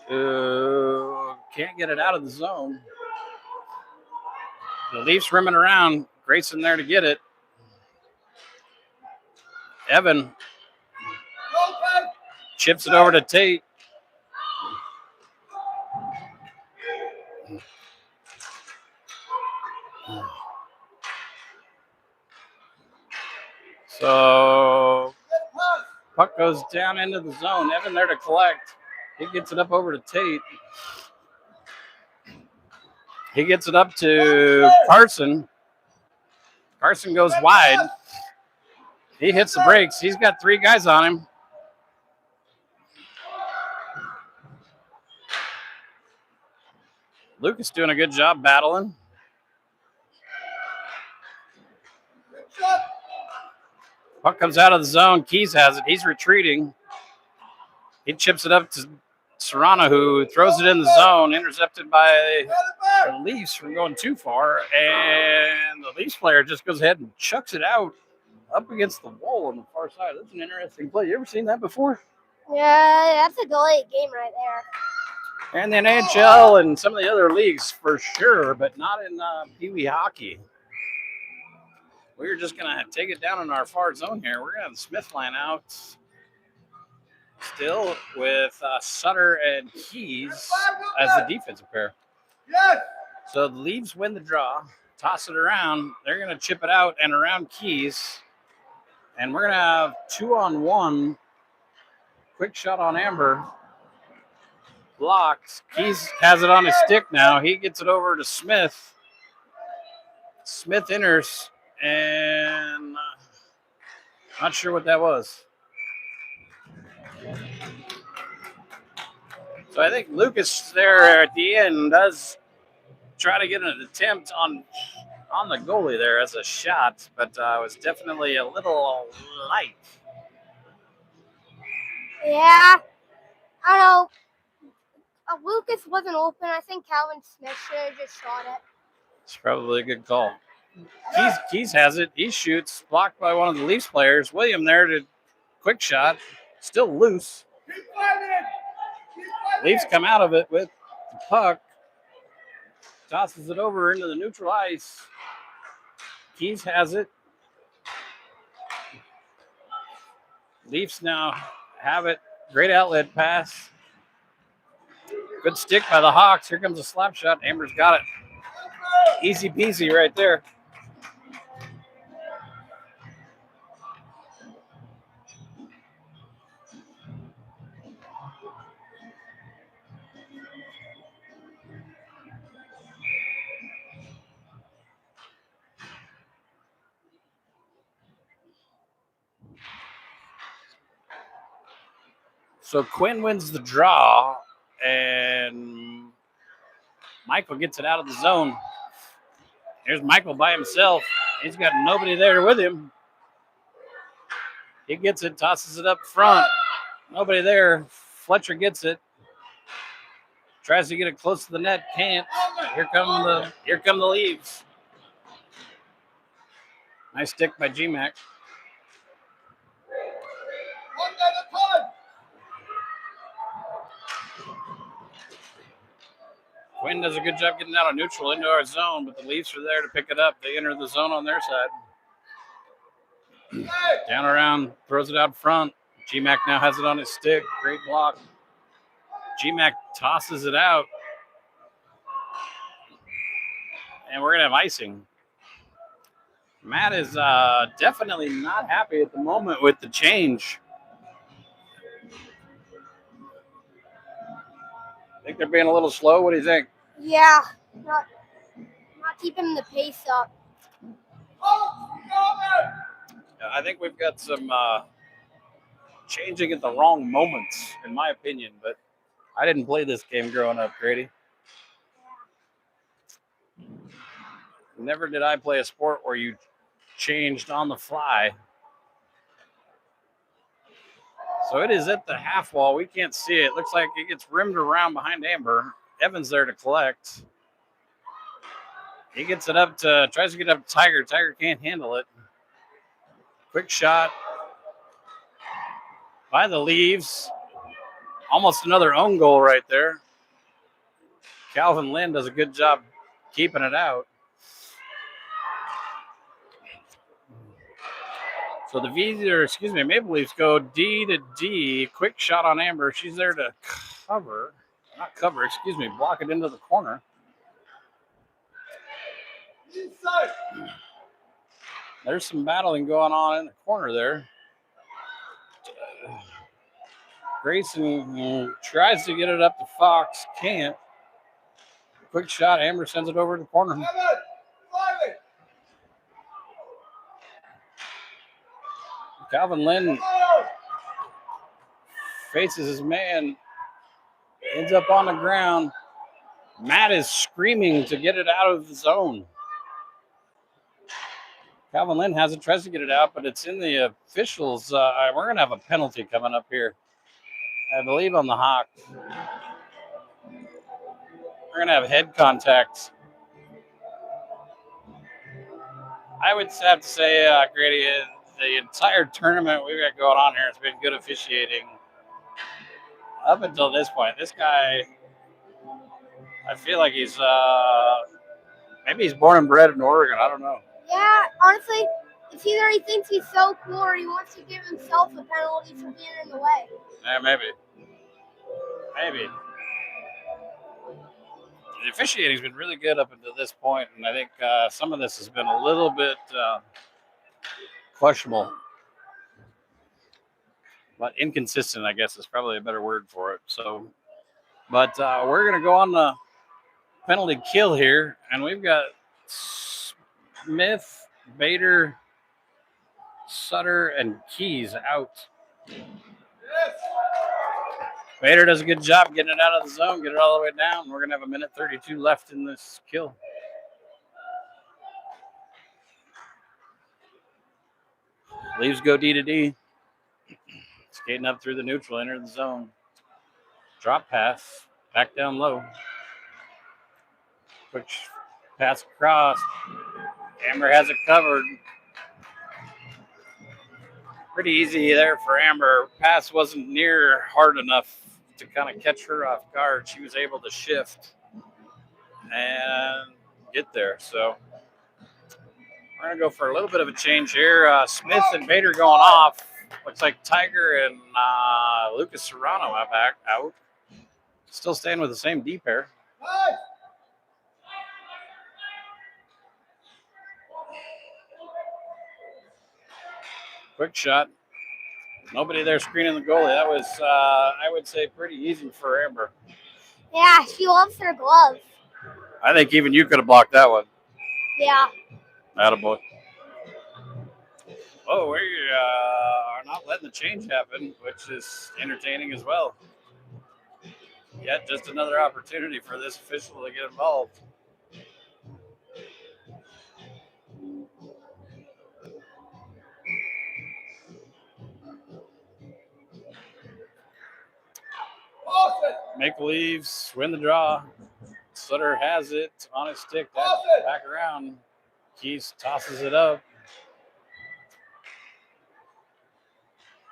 who can't get it out of the zone. The Leafs rimming around. Grayson there to get it. Evan chips it over to Tate. So puck goes down into the zone. Evan there to collect. He gets it up over to Tate. He gets it up to Carson. Carson goes wide. He hits the brakes. He's got 3 guys on him. Lucas doing a good job battling. Puck comes out of the zone. Keys has it. He's retreating. He chips it up to Serrano, who throws it in the zone, intercepted by the Leafs from going too far. And the Leafs player just goes ahead and chucks it out up against the wall on the far side. That's an interesting play. You ever seen that before? Yeah, that's a delayed game right there. And the NHL and some of the other leagues for sure, but not in Pee Wee hockey. We're just going to take it down in our far zone here. We're going to have the Smith line out still with Sutter and Keys as the defensive pair. So the Leafs win the draw, toss it around. They're going to chip it out and around Keys. And we're going to have 2-on-1. Quick shot on Amber. blocked. Keys has it on his stick now. He gets it over to Smith. Smith enters, and not sure what that was. So I think Lucas there at the end does try to get an attempt on the goalie there as a shot, but it was definitely a little light. Yeah. I don't know. Lucas wasn't open. I think Calvin Smith should have just shot it. It's probably a good call. Keys has it. He shoots, blocked by one of the Leafs players. William there to quick shot, still loose. Leafs come out of it with the puck. Tosses it over into the neutral ice. Keys has it. Leafs now have it. Great outlet pass. Good stick by the Hawks. Here comes a slap shot. Amber's got it. Easy peasy right there. So Quinn wins the draw, and Michael gets it out of the zone. Here's Michael by himself. He's got nobody there with him. He gets it, tosses it up front. Nobody there. Fletcher gets it. Tries to get it close to the net. Can't. Here come the Leaves. Nice stick by GMAC. Quinn does a good job getting out of neutral into our zone, but the Leafs are there to pick it up. They enter the zone on their side. Down around, throws it out front. GMAC now has it on his stick. Great block. GMAC tosses it out. And we're going to have icing. Matt is definitely not happy at the moment with the change. Think they're being a little slow? What do you think? Yeah. Not keeping the pace up. I think we've got some changing at the wrong moments, in my opinion. But I didn't play this game growing up, Grady. Never did I play a sport where you changed on the fly. So it is at the half wall. We can't see it. Looks like it gets rimmed around behind Amber. Evans there to collect. He gets it up to, tries to get up to Tiger. Tiger can't handle it. Quick shot by the Leaves. Almost another own goal right there. Calvin Lynn does a good job keeping it out. So the Maple Leafs go D to D. Quick shot on Amber. She's there to block it into the corner. There's some battling going on in the corner there. Grayson tries to get it up to Fox. Can't. Quick shot. Amber sends it over to the corner. Calvin Lynn faces his man. Ends up on the ground. Matt is screaming to get it out of the zone. Calvin Lynn has it, tries to get it out, but it's in the officials. We're going to have a penalty coming up here, I believe, on the Hawks. We're going to have head contact. I would have to say, Grady, the entire tournament we've got going on here has been good officiating up until this point. This guy, I feel like he's maybe he's born and bred in Oregon. I don't know. Yeah, honestly, it's either he thinks he's so cool or he wants to give himself a penalty for being in the way. Yeah, maybe. The officiating's been really good up until this point, and I think some of this has been a little bit questionable. But inconsistent, I guess, is probably a better word for it. So But we're going to go on the penalty kill here, and we've got Smith, Bader, Sutter, and Keys out. Bader does a good job getting it out of the zone, get it all the way down. We're going to have 1:32 left in this kill. Leaves go D to D. Skating up through the neutral, enter the zone. Drop pass, back down low. Quick pass across. Amber has it covered. Pretty easy there for Amber. Pass wasn't near hard enough to kind of catch her off guard. She was able to shift and get there. So we're going to go for a little bit of a change here. Smith and Bader going off. Looks like Tiger and Lucas Serrano back out. Still staying with the same D pair. Quick shot. Nobody there screening the goalie. That was, I would say, pretty easy for Amber. Yeah, she loves her gloves. I think even you could have blocked that one. Yeah. Attaboy. Oh, we are not letting the change happen, which is entertaining as well. Yet just another opportunity for this official to get involved. Maple Leafs win the draw. Sutter has it on his stick. Back around. Keys tosses it up.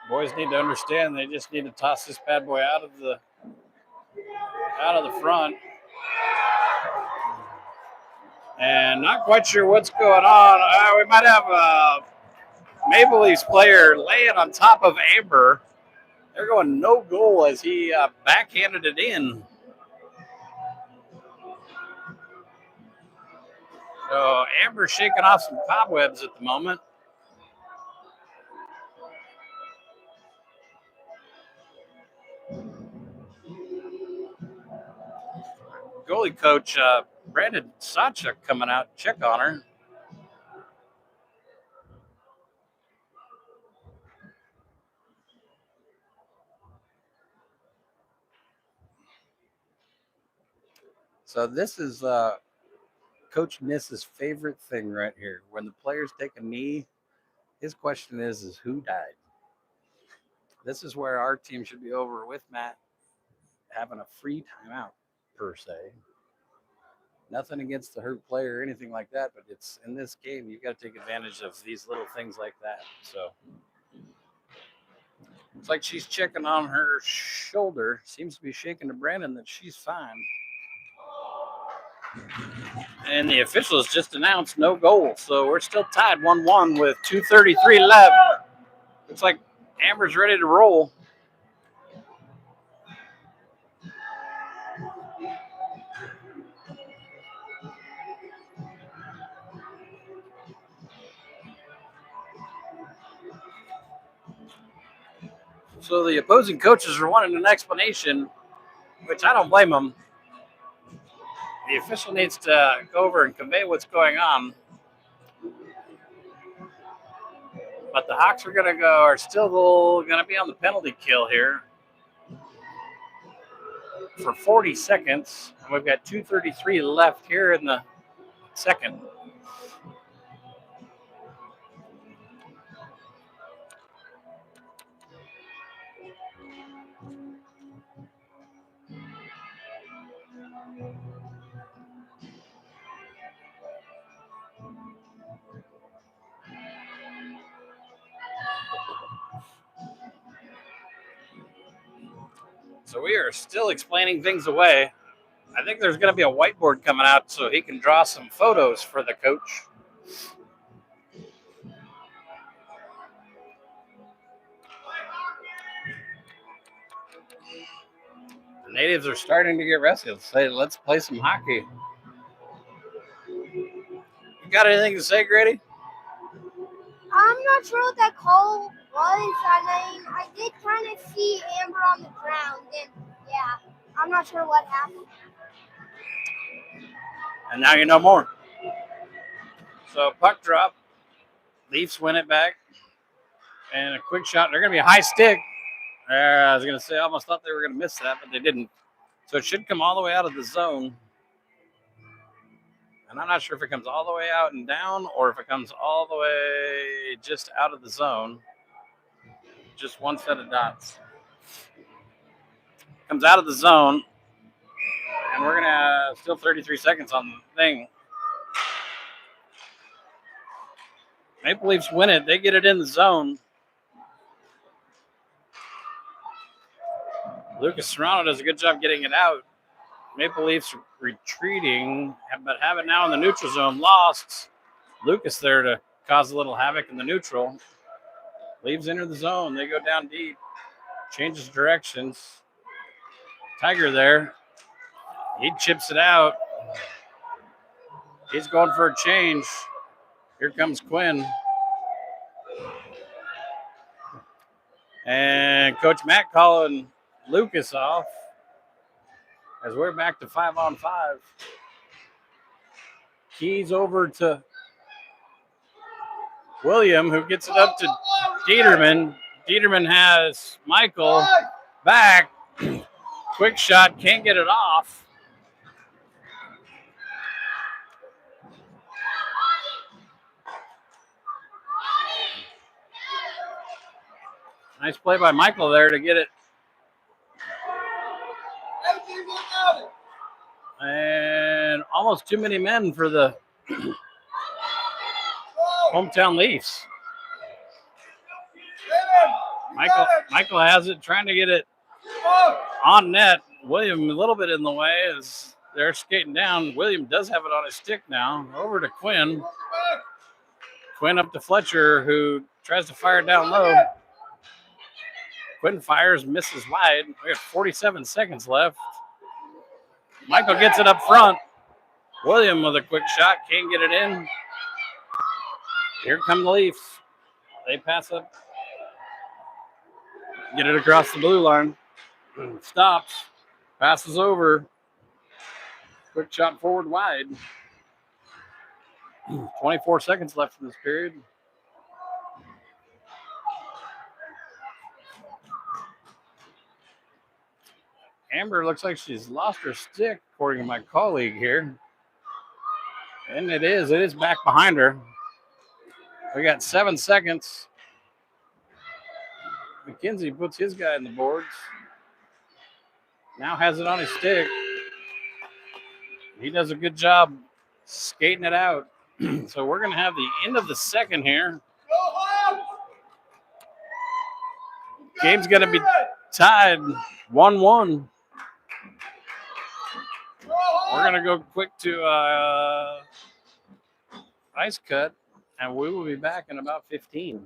Boys need to understand they just need to toss this bad boy out of the front. And not quite sure what's going on. We might have a Maple Leafs player laying on top of Amber. They're going no goal as he backhanded it in. So Amber's shaking off some cobwebs at the moment. Goalie coach Brandon Sachuk coming out to check on her. So this is Coach Niss's favorite thing right here. When the players take a knee, his question is who died? This is where our team should be over with Matt having a free timeout, per se. Nothing against the hurt player or anything like that, but it's in this game, you've got to take advantage of these little things like that. So it's like she's checking on her shoulder. Seems to be shaking to Brandon that she's fine. And the officials just announced no goal. So we're still tied 1-1 with 2:33 left. Looks like Amber's ready to roll. So the opposing coaches are wanting an explanation, which I don't blame them. The official needs to go over and convey what's going on. But the Hawks are still going to be on the penalty kill here for 40 seconds. And we've got 2:33 left here in the second. So we are still explaining things away. I think there's going to be a whiteboard coming out so he can draw some photos for the coach. The natives are starting to get rested. Let's play some hockey. You got anything to say, Grady? I'm not sure what that call was. I mean, I did kind of see Amber on the ground, and yeah, I'm not sure what happened. And now you know more. So puck drop. Leafs win it back. And a quick shot. They're going to be a high stick. I was going to say, I almost thought they were going to miss that, but they didn't. So it should come all the way out of the zone. And I'm not sure if it comes all the way out and down or if it comes all the way just out of the zone. Just one set of dots. Comes out of the zone. And we're going to still 33 seconds on the thing. Maple Leafs win it. They get it in the zone. Lucas Serrano does a good job getting it out. Maple Leafs retreating, but have it now in the neutral zone. Lost. Lucas there to cause a little havoc in the neutral. Leaves enter the zone. They go down deep. Changes directions. Tiger there. He chips it out. He's going for a change. Here comes Quinn. And Coach Matt calling Lucas off as we're back to 5-on-5. Keys over to William, who gets it up to Dieterman. Dieterman has Michael back. Quick shot, can't get it off. Nice play by Michael there to get it. And almost too many men for the hometown Leafs. Michael has it, trying to get it on net. William a little bit in the way as they're skating down. William does have it on his stick now. Over to Quinn. Quinn up to Fletcher, who tries to fire down low. Quinn fires, misses wide. We have 47 seconds left. Michael gets it up front. William with a quick shot, can't get it in. Here come the Leafs. They pass up. Get it across the blue line. Stops. Passes over. Quick shot forward wide. 24 seconds left in this period. Amber looks like she's lost her stick, according to my colleague here. And it is back behind her. We got 7 seconds. McKenzie puts his guy in the boards. Now has it on his stick. He does a good job skating it out. So we're going to have the end of the second here. Game's going to be tied 1-1. We're going to go quick to ice cut, and we will be back in about 15.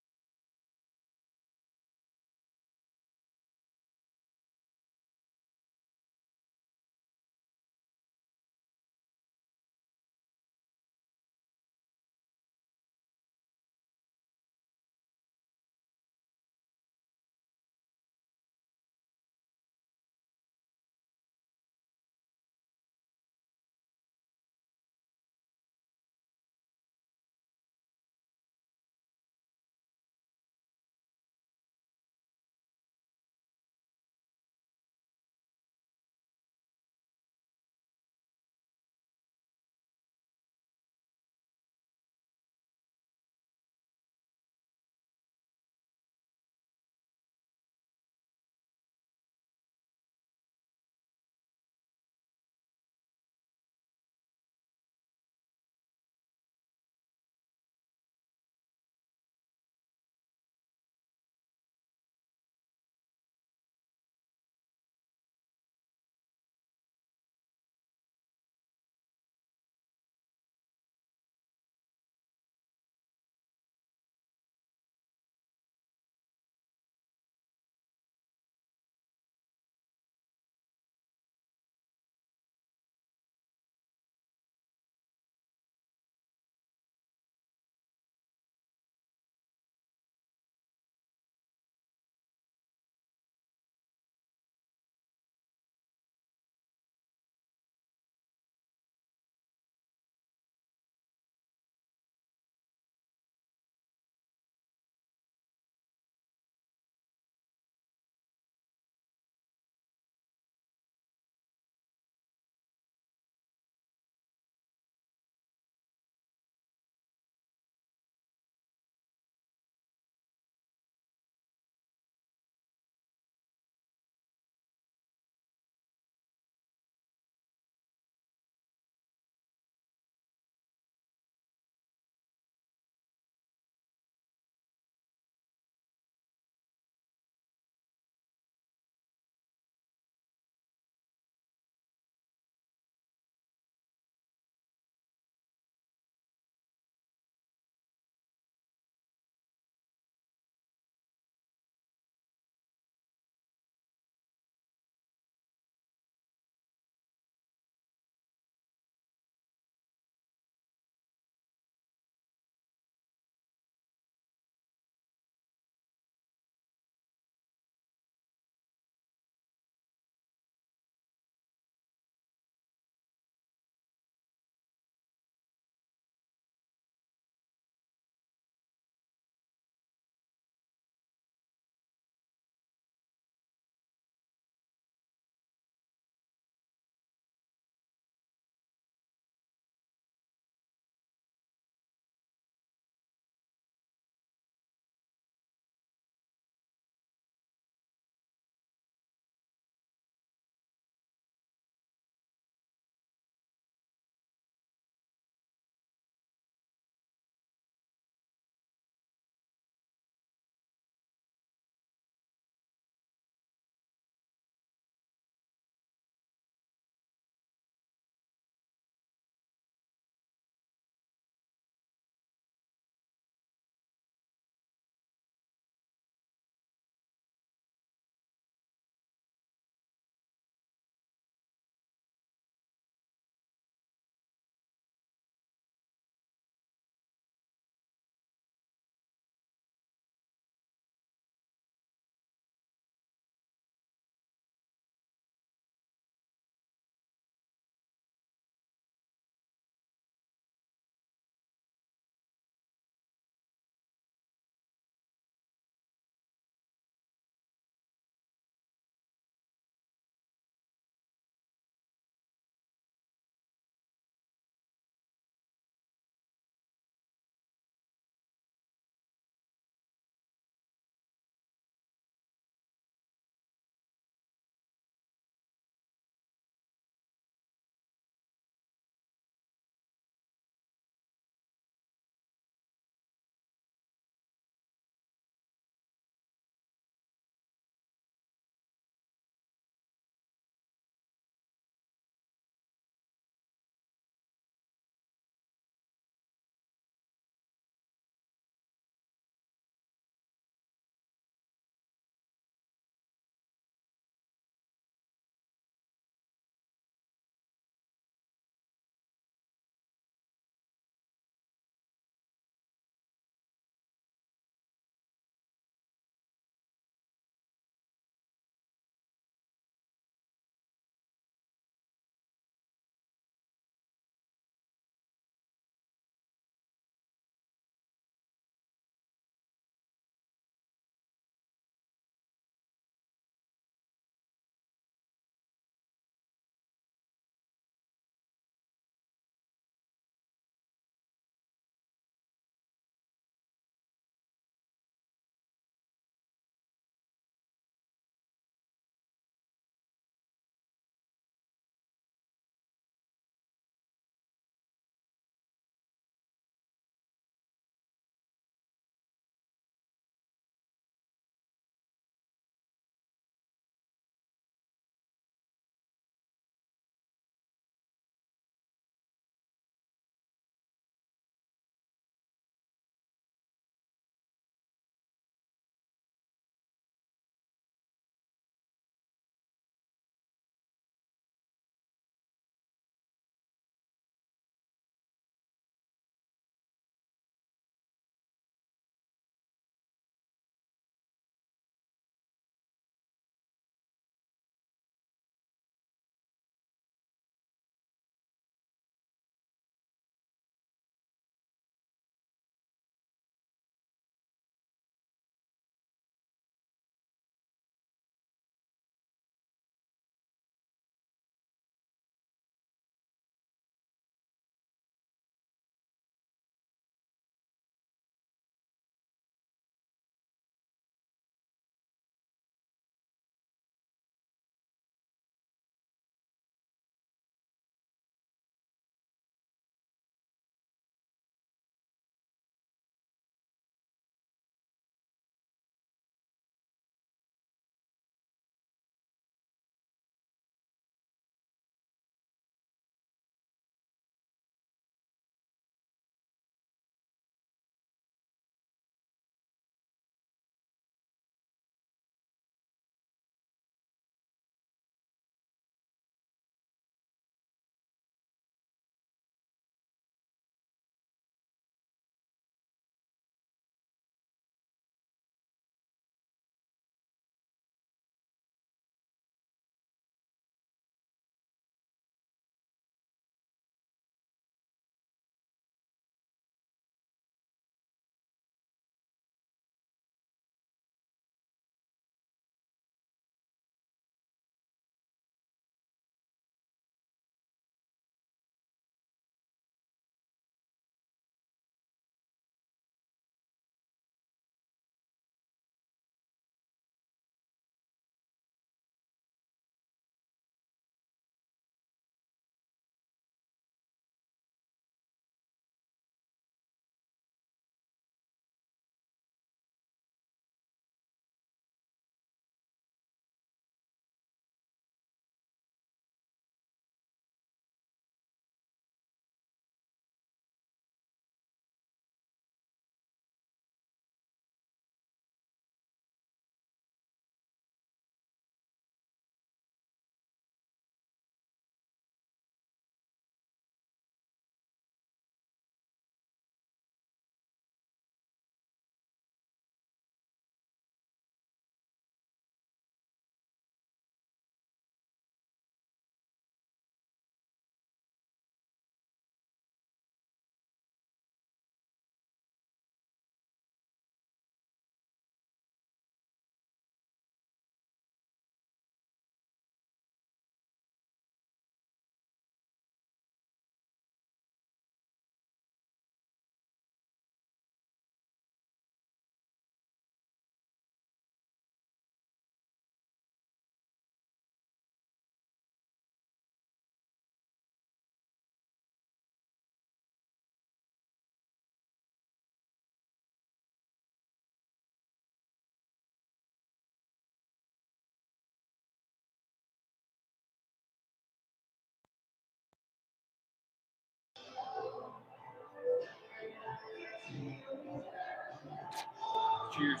Cheers.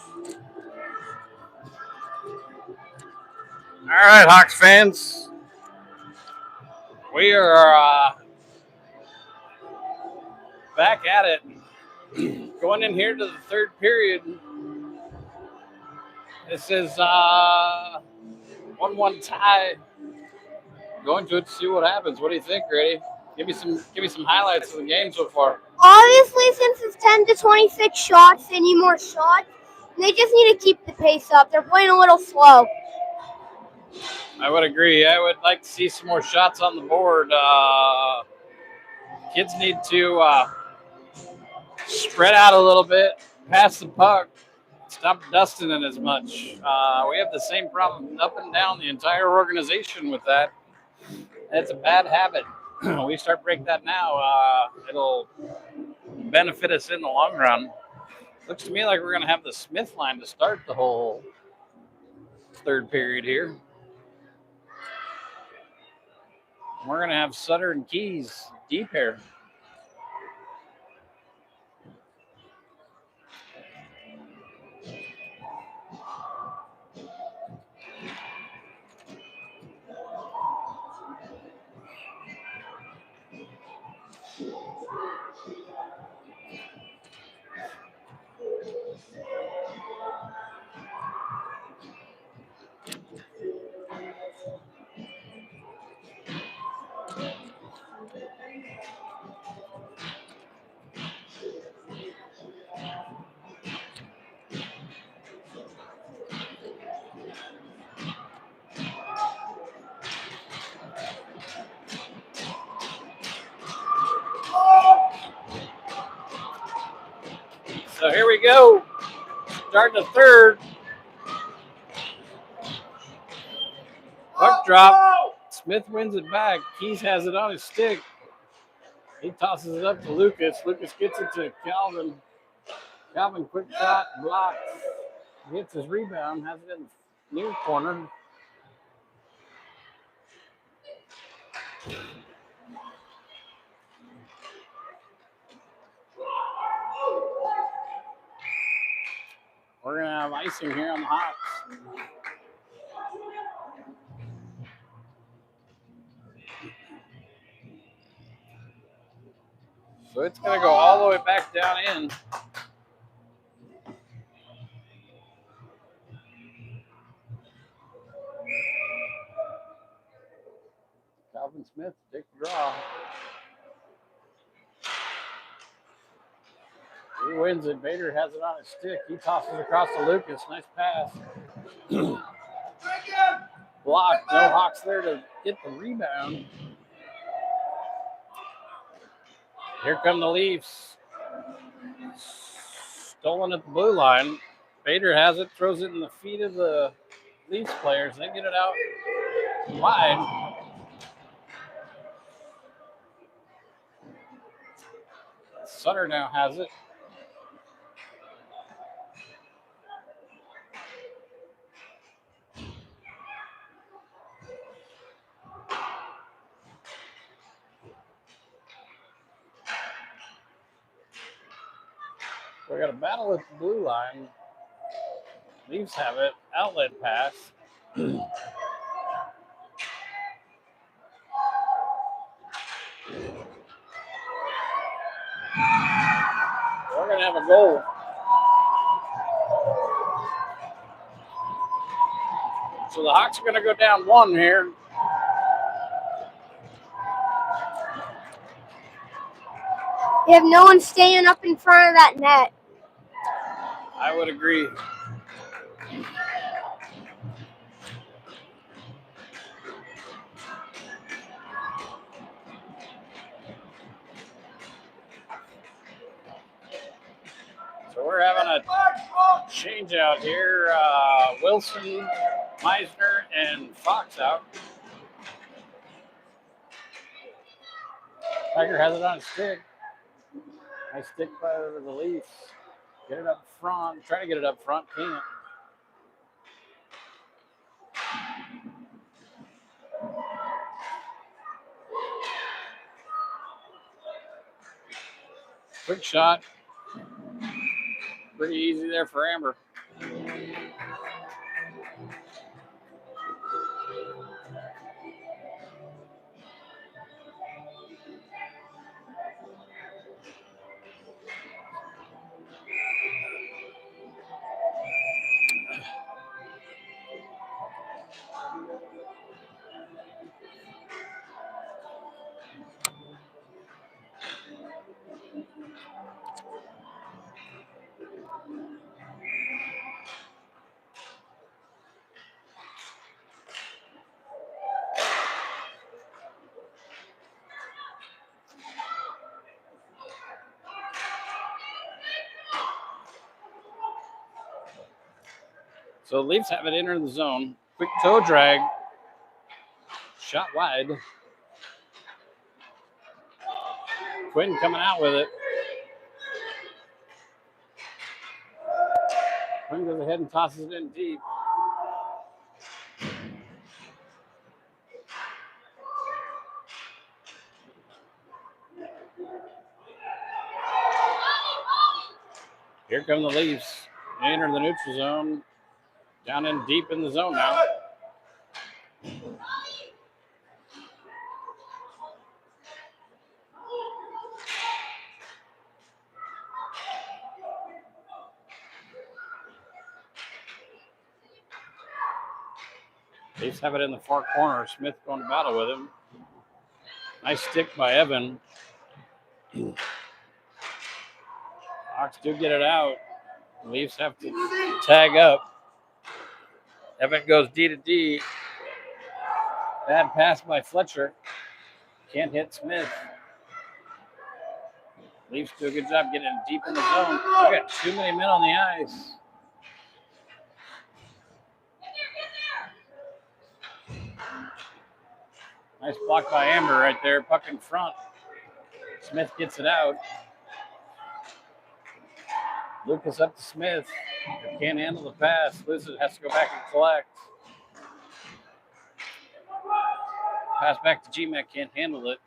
All right, Hawks fans. We are back at it. Going in here to the third period. This is 1-1 tie. Going to it to see what happens. What do you think, Grady? Give me some highlights of the game so far. Obviously, since it's 10 to 26 shots, they need more shots. And they just need to keep the pace up. They're playing a little slow. I would agree. I would like to see some more shots on the board. Kids need to spread out a little bit, pass the puck, stop dusting it as much. We have the same problem up and down the entire organization with that. It's a bad habit. We start break that now, it'll benefit us in the long run. Looks to me like we're going to have the Smith line to start the whole third period here. We're going to have Sutter and Keys deep here. So here we go. Starting the third. Puck drop. Smith wins it back. Keys has it on his stick. He tosses it up to Lucas. Lucas gets it to Calvin. Calvin, quick shot, blocks. Gets his rebound, has it in the near corner. We're going to have icing here on the Hawks. So it's going to go all the way back down in. Calvin Smith, take the draw. He wins it. Bader has it on his stick. He tosses it across to Lucas. Nice pass. Blocked. No Hawks there to get the rebound. Here come the Leafs. Stolen at the blue line. Bader has it, throws it in the feet of the Leafs players. They get it out wide. Sutter now has it. We got a battle at the blue line. Leafs have it. Outlet pass. We're going to have a goal. So the Hawks are going to go down one here. They have no one staying up in front of that net. I would agree. So we're having a change out here. Wilson, Meisner, and Fox out. Tiger has it on his stick. Nice stick by the Leafs. Get it up front. Try to get it up front. Can't. Quick shot. Pretty easy there for Amber. So the Leafs have it enter the zone. Quick toe drag. Shot wide. Quinn coming out with it. Quinn goes ahead and tosses it in deep. Here come the Leafs. They enter the neutral zone. Down in deep in the zone now. Leafs have it in the far corner. Smith going to battle with him. Nice stick by Evan. Hawks do get it out. The Leafs have to tag up. Evan goes D to D. Bad pass by Fletcher. Can't hit Smith. Leafs do a good job getting deep in the zone. We got too many men on the ice. Nice block by Amber right there. Puck in front. Smith gets it out. Lucas up to Smith. Can't handle the pass. Lucas has to go back and collect. Pass back to GMAC. Can't handle it.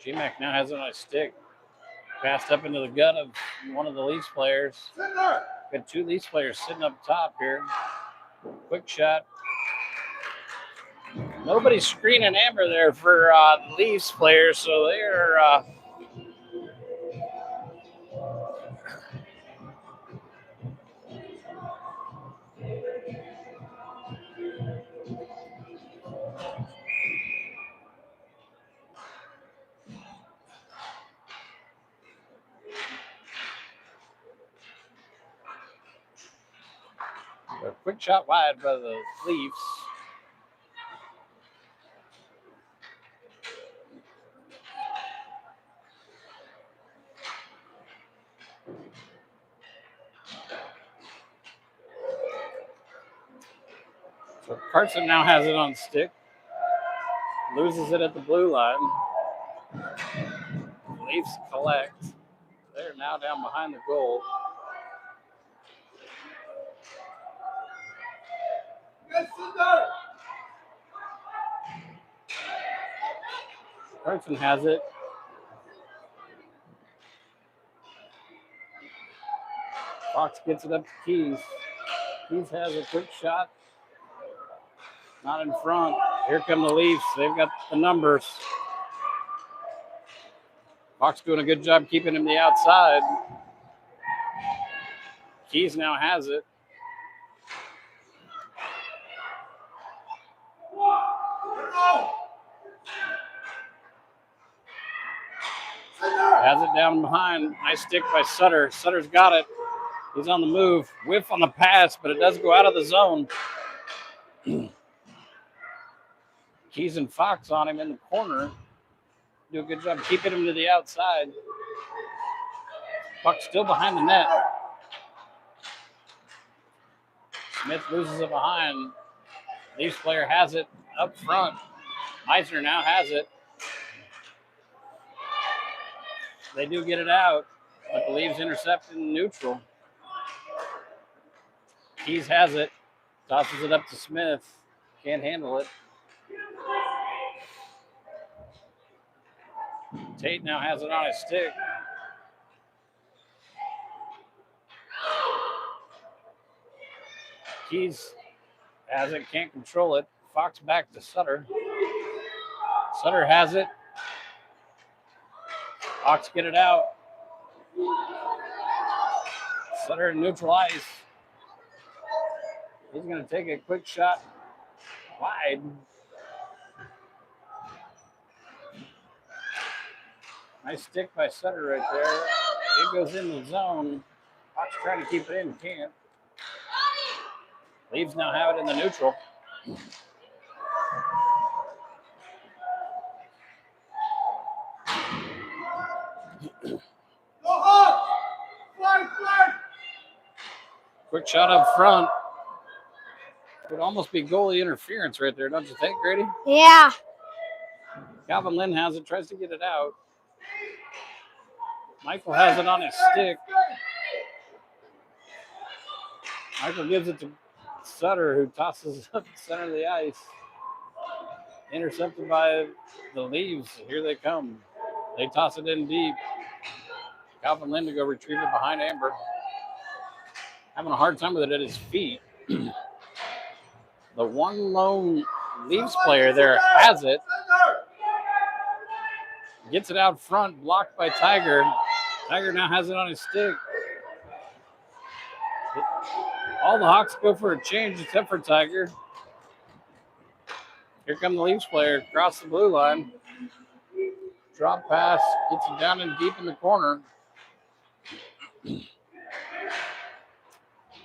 GMAC now has it on a stick. Passed up into the gut of one of the Leafs players. Got two Leafs players sitting up top here. Quick shot. Nobody's screening Amber there for the Leafs players, so they're a quick shot wide by the Leafs. So Carson now has it on stick. Loses it at the blue line. Leafs collect. They're now down behind the goal. Carson has it. Fox gets it up to Keys. Keys has a quick shot. Not in front. Here come the Leafs. They've got the numbers. Fox doing a good job keeping him the outside. Keys now has it. Has it down behind. Nice stick by Sutter. Sutter's got it. He's on the move. Whiff on the pass, but it does go out of the zone. Keys and Fox on him in the corner. Do a good job keeping him to the outside. Puck still behind the net. Smith loses it behind. Leafs player has it up front. Meisner now has it. They do get it out, but the Leafs intercept in neutral. Keys has it. Tosses it up to Smith. Can't handle it. Tate now has it on his stick. Keys has it, can't control it. Fox back to Sutter. Sutter has it. Fox get it out. Sutter in neutral ice. He's going to take a quick shot wide. Nice stick by Sutter right there. It goes in the zone. Fox trying to keep it in, can't. Leaves now have it in the neutral. Quick shot up front. Would almost be goalie interference right there, don't you think, Grady? Yeah. Calvin Lynn has it, tries to get it out. Michael has it on his stick. Michael gives it to Sutter, who tosses it up the center of the ice. Intercepted by the Leaves. Here they come. They toss it in deep. Calvin Lynn to go retrieve it behind Amber. Having a hard time with it at his feet. The one lone Leafs player there has it. Gets it out front, blocked by Tiger. Tiger now has it on his stick. All the Hawks go for a change except for Tiger. Here come the Leafs player across the blue line. Drop pass, gets it down and deep in the corner.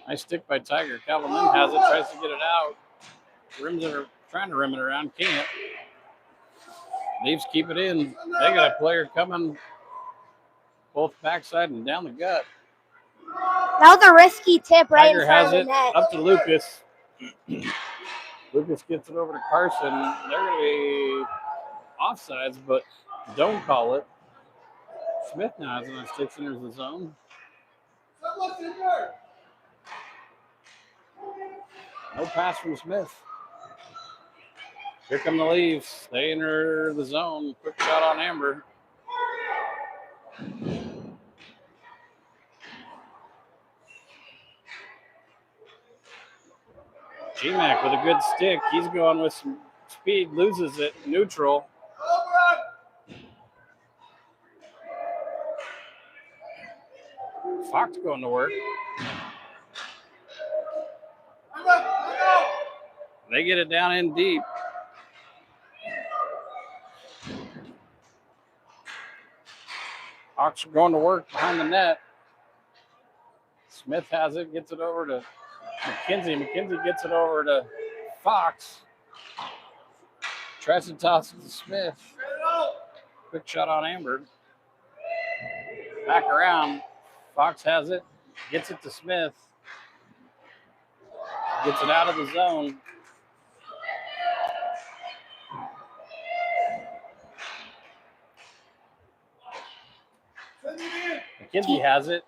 Nice stick by Tiger. Calvin Lynn has it, tries to get it out. Trying to rim it around, can't. Leafs keep it in. They got a player coming both backside and down the gut. That was a risky tip right Tiger in front has of it the net. up to Lucas. Lucas gets it over to Carson. They're going to be offsides, but don't call it. Smith now has it on sticks, enters the zone. No pass from Smith. Here come the Leafs. They enter the zone. Quick shot on Amber. G-Mac with a good stick. He's going with some speed, loses it, neutral. Fox going to work. They get it down in deep. Hawks are going to work behind the net. Smith has it, gets it over to McKenzie. McKenzie gets it over to Fox. Tries to toss it to Smith. Quick shot on Amber. Back around. Fox has it, gets it to Smith. Gets it out of the zone. McKenzie has it.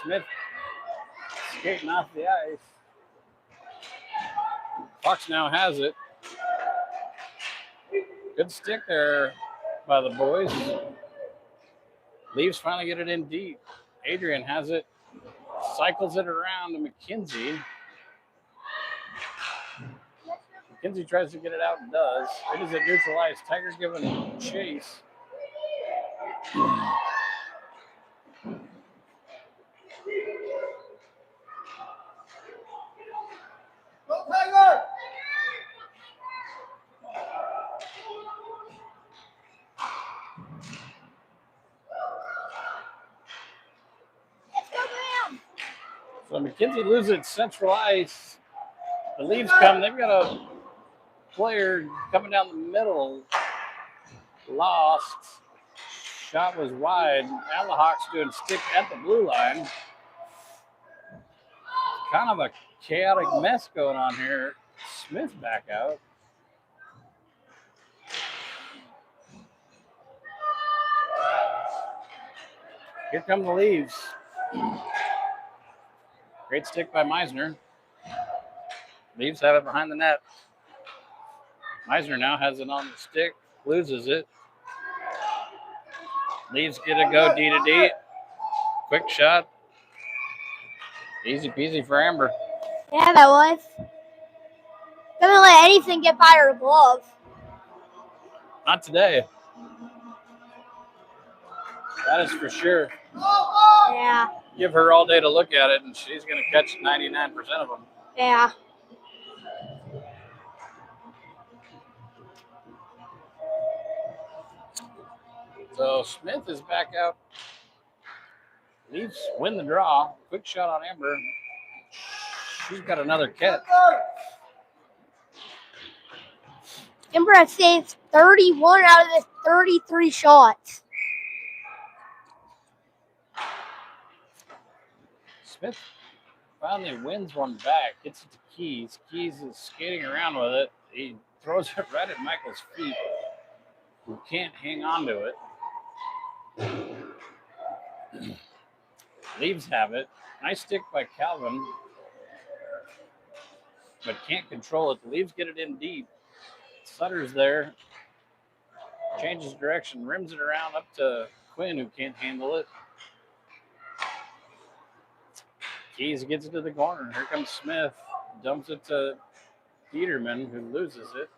Smith skating off the ice. Fox now has it. Good stick there by the boys. Leafs finally get it in deep. Adrian has it. Cycles it around to McKenzie. McKenzie tries to get it out and does. It is at neutral ice. Tiger's giving chase. Go Tiger! So McKenzie loses at central ice. The Leafs come. They've got a player coming down the middle. Lost. Shot was wide. Now the Hawks doing stick at the blue line. Kind of a chaotic mess going on here. Smith back out. Here come the Leaves. Great stick by Meisner. Leaves have it behind the net. Meisner now has it on the stick, loses it. Leaves get a go D to D. Quick shot. Easy peasy for Amber. Yeah, that was. Doesn't let anything get by her glove. Not today. That is for sure. Yeah. Give her all day to look at it, and she's going to catch 99% of them. Yeah. So Smith is back out. Leafs win the draw. Quick shot on Amber. She's got another catch. Amber has saved 31 out of the 33 shots. Smith finally wins one back. Gets it to Keys. Keys is skating around with it. He throws it right at Michael's feet, who can't hang on to it. Leaves have it. Nice stick by Calvin, but can't control it. The Leaves get it in deep. Sutter's there. Changes direction, rims it around up to Quinn, who can't handle it. Keys gets it to the corner. Here comes Smith. Dumps it to Peterman, who loses it.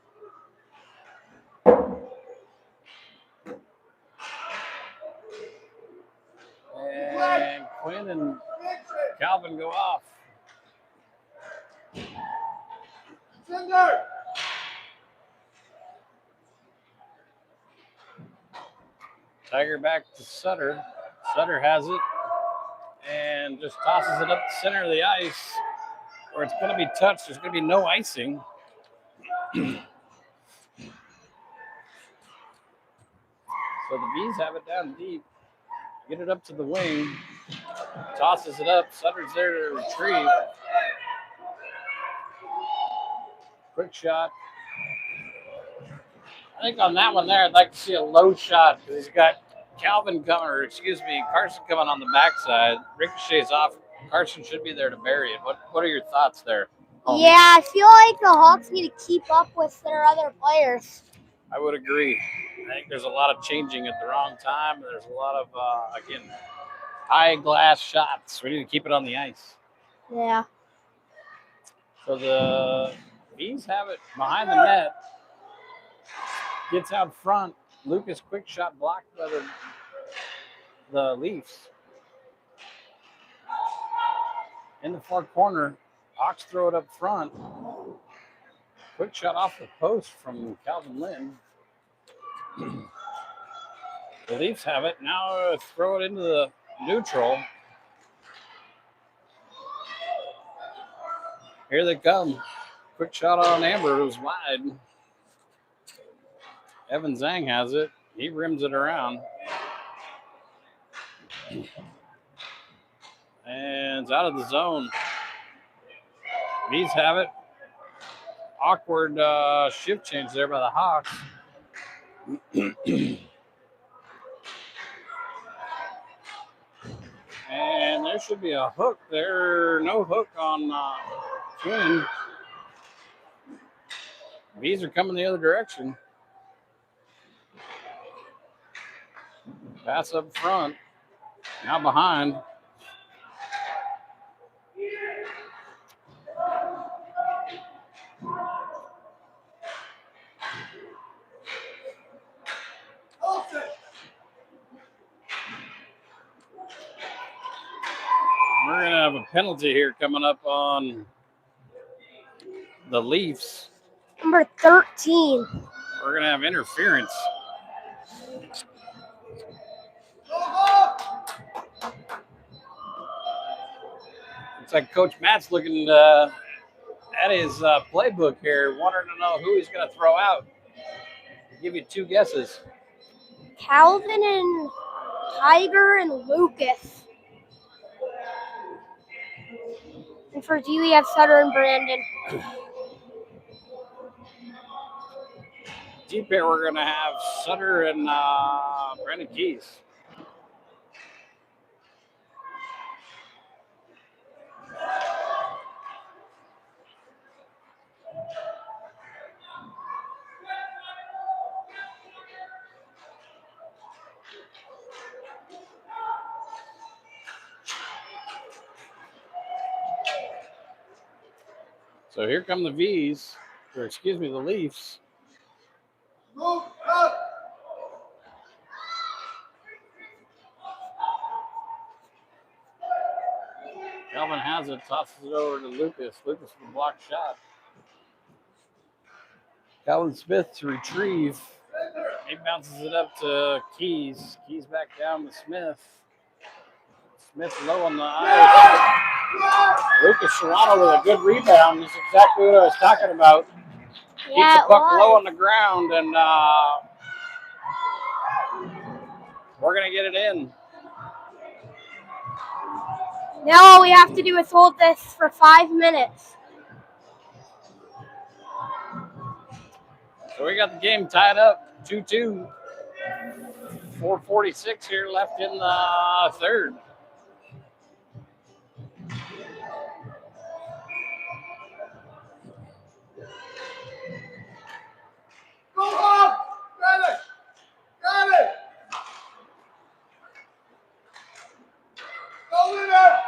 And Quinn and Calvin go off. Tiger back to Sutter. Sutter has it and just tosses it up the center of the ice where it's going to be touched. There's going to be no icing. So the Bees have it down deep. Get it up to the wing. Tosses it up. Sutter's there to retrieve. Quick shot. I think on that one there, I'd like to see a low shot because he's got Carson coming on the backside. Ricochets off. Carson should be there to bury it. What are your thoughts there, homie? Yeah, I feel like the Hawks need to keep up with their other players. I would agree. I think there's a lot of changing at the wrong time. There's a lot of, again, high glass shots. We need to keep it on the ice. Yeah. So the Bees have it behind the net. Gets out front. Lucas quick shot blocked by the Leafs. In the far corner, Hawks throw it up front. Quick shot off the post from Calvin Lynn. The Leafs have it. Now throw it into the neutral. Here they come. Quick shot on Amber. It was wide. Evan Zhang has it. He rims it around. And it's out of the zone. Bees have it. Awkward shift change there by the Hawks. And there should be a hook there. No hook on Quinn. Bees are coming the other direction. Pass up front. Now behind. We're going to have a penalty here coming up on the Leafs. Number 13. We're going to have interference. Looks like Coach Matt's looking at his playbook here, wanting to know who he's going to throw out. I'll give you two guesses. Calvin and Tiger and Lucas. And for D, we have Sutter and Brandon. Deep here, we're going to have Sutter and Brandon Keys. So here come the V's, or excuse me, the Leafs. Move up. Calvin has it, tosses it over to Lucas. Lucas with a block shot. Calvin Smith to retrieve. He bounces it up to Keys. Keys back down to Smith. Smith low on the ice. Lucas Serrano with a good rebound. This is exactly what I was talking about. Keeps Yeah, the puck low on the ground, and we're going to get it in. Now all we have to do is hold this for 5 minutes. So we got the game tied up 2-2. 4:46 here left in the third. Go on. Got it. Got it. Go in there.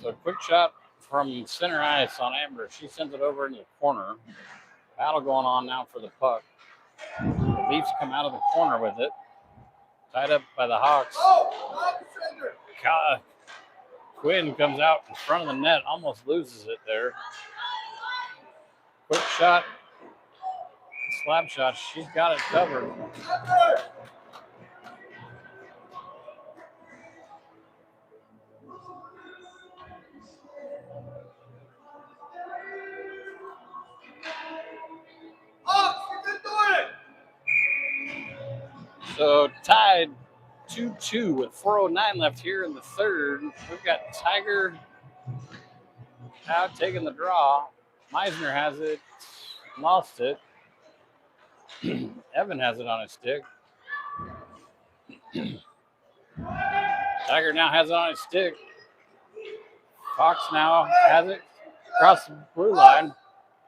So a quick shot from center ice on Amber. She sends it over in the corner. Battle going on now for the puck. The Leafs come out of the corner with it. Tied up by the Hawks. Oh, not defender. Quinn comes out in front of the net, almost loses it there. Quick shot. Slap shot. She's got it covered. Under. Up. You can do it. So tied 2-2 with 4:09 left here in the third. We've got Tiger out taking the draw. Meisner has it, lost it. Evan has it on his stick. Tiger now has it on his stick. Fox now has it across the blue line.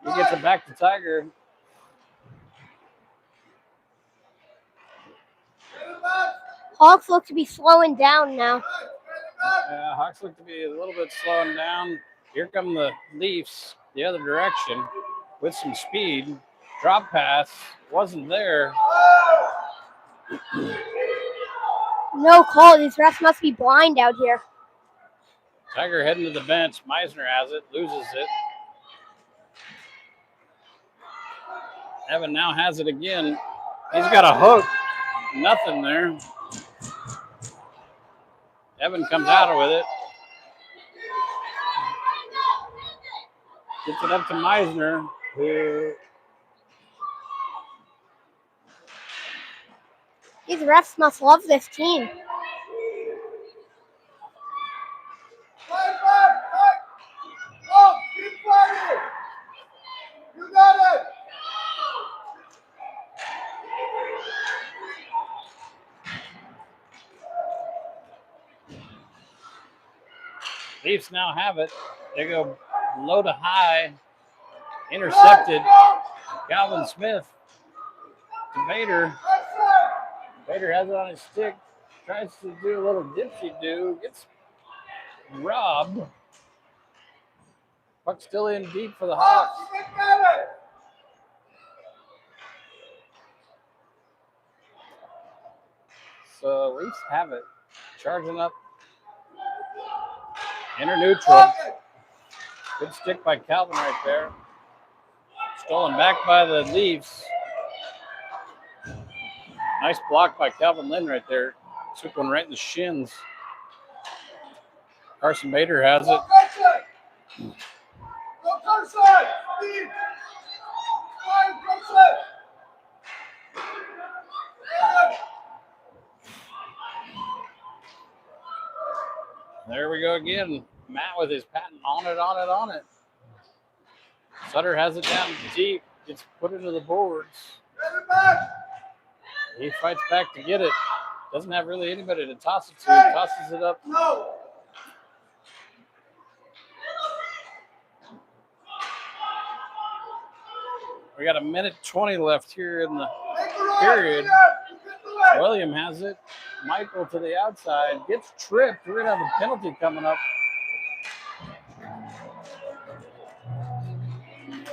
He gets it back to Tiger. Get it back. Hawks look to be slowing down now. Get it back. Hawks look to be a little bit slowing down. Here come the Leafs the other direction with some speed. Drop pass wasn't there. No call. These refs must be blind out here. Tiger heading to the bench. Meisner has it, loses it. Evan now has it again. He's got a hook. Nothing there. Evan comes out with it. Gets it up to Meisner, who These refs must love this team. Fight back. Fight. Go. Keep fighting. You got it. Leafs now have it. They go low to high. Intercepted. Calvin Smith to Bader. That's it. Bader has it on his stick. Tries to do a little dipsy-do. Gets robbed. Puck still in deep for the Hawks. You can get it. So Leafs have it. Charging up. Inner neutral. Good stick by Calvin right there. Stolen back by the Leafs. Nice block by Calvin Lynn right there. Took one right in the shins. Carson Bader has it. Go Carson. Go Carson. Steve. Fine, Carson. There we go again. Matt with his patent on it. Sutter has it down deep. Gets put into the boards. Get it back. He fights back to get it. Doesn't have really anybody to toss it to. He tosses it up. No. We got a minute 20 left here in the Make a run. period. You can do it. William has it. Michael to the outside, gets tripped. We're going to have a penalty coming up.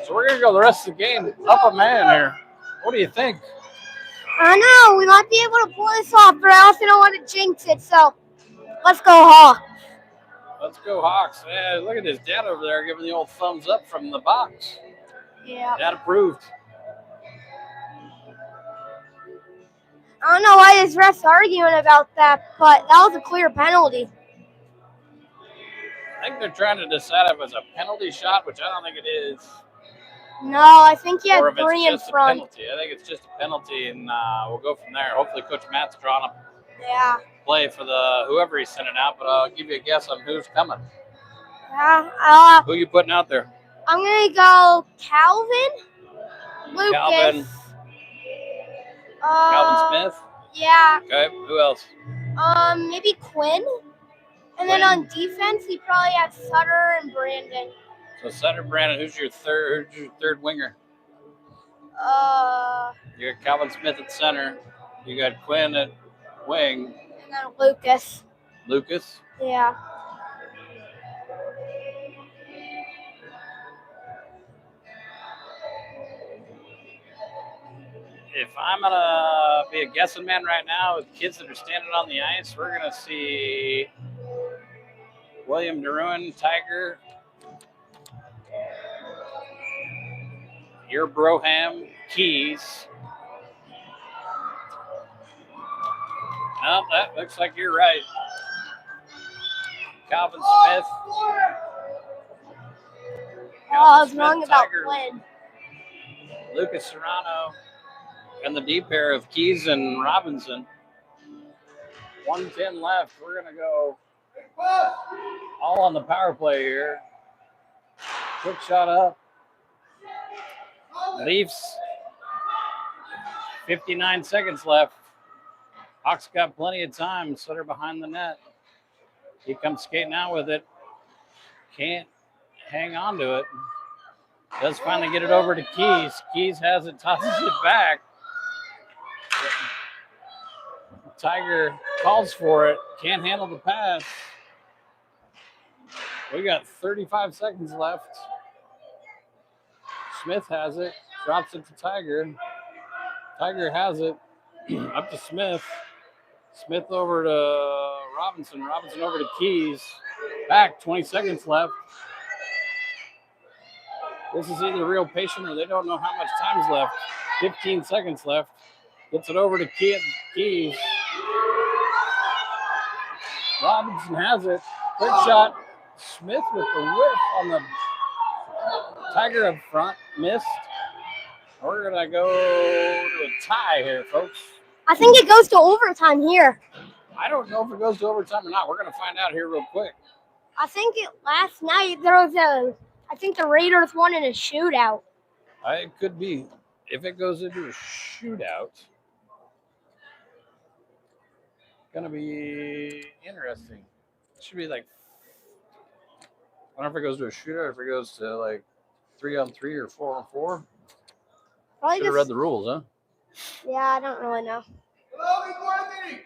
So we're going to go the rest of the game up a man here. What do you think? I don't know. We might be able to pull this off, but I also don't want to jinx it. So let's go Hawks. Let's go Hawks. Yeah, look at his dad over there giving the old thumbs up from the box. Yeah. Dad approved. I don't know why this ref's arguing about that, but that was a clear penalty. I think they're trying to decide if it's a penalty shot, which I don't think it is. No, I think he had Or if 3 it's in just a front. penalty. I think it's just a penalty, and we'll go from there. Hopefully Coach Matt's drawing up Yeah. play for the whoever he's sending out, but I'll give you a guess on who's coming. Yeah. Who you putting out there? I'm going to go Calvin, Lucas. Calvin. Calvin Smith? Yeah. Okay, who else? Maybe Quinn. And then on defense, he probably has Sutter and Brandon. So Sutter, Brandon, who's your third winger? You got Calvin Smith at center. You got Quinn at wing. And then Lucas. Lucas? Yeah. If I'm going to be a guessing man right now with kids that are standing on the ice, we're going to see William DeRuin, Tiger, your Broham, Keys. No, that looks like you're right. Calvin Smith. I was wrong about Quinn. Lucas Serrano. And the deep pair of Keys and Robinson. 1:10 left. We're going to go all on the power play here. Quick shot up. Leafs. 59 seconds left. Hawks got plenty of time. Sutter behind the net. He comes skating out with it. Can't hang on to it. Does finally get it over to Keys. Keys has it, tosses it back. Tiger calls for it. Can't handle the pass. We got 35 seconds left. Smith has it. Drops it to Tiger. Tiger has it. Up to Smith. Smith over to Robinson. Robinson over to Keys. Back. 20 seconds left. This is either real patient or they don't know how much time's left. 15 seconds left. Gets it over to Keys. Robinson has it. Quick shot. Smith with the whip on the Tiger up front. Missed. We're going to go to a tie here, folks. I think it goes to overtime here. I don't know if it goes to overtime or not. We're going to find out here real quick. I think last night there was I think the Raiders won in a shootout. It could be. If it goes into a shootout, going to be interesting. It should be like, I don't know if it goes to a shootout or if it goes to like 3-on-3 or 4-on-4. Probably Should have read the rules, huh? Yeah, I don't really know. Hello, big meeting.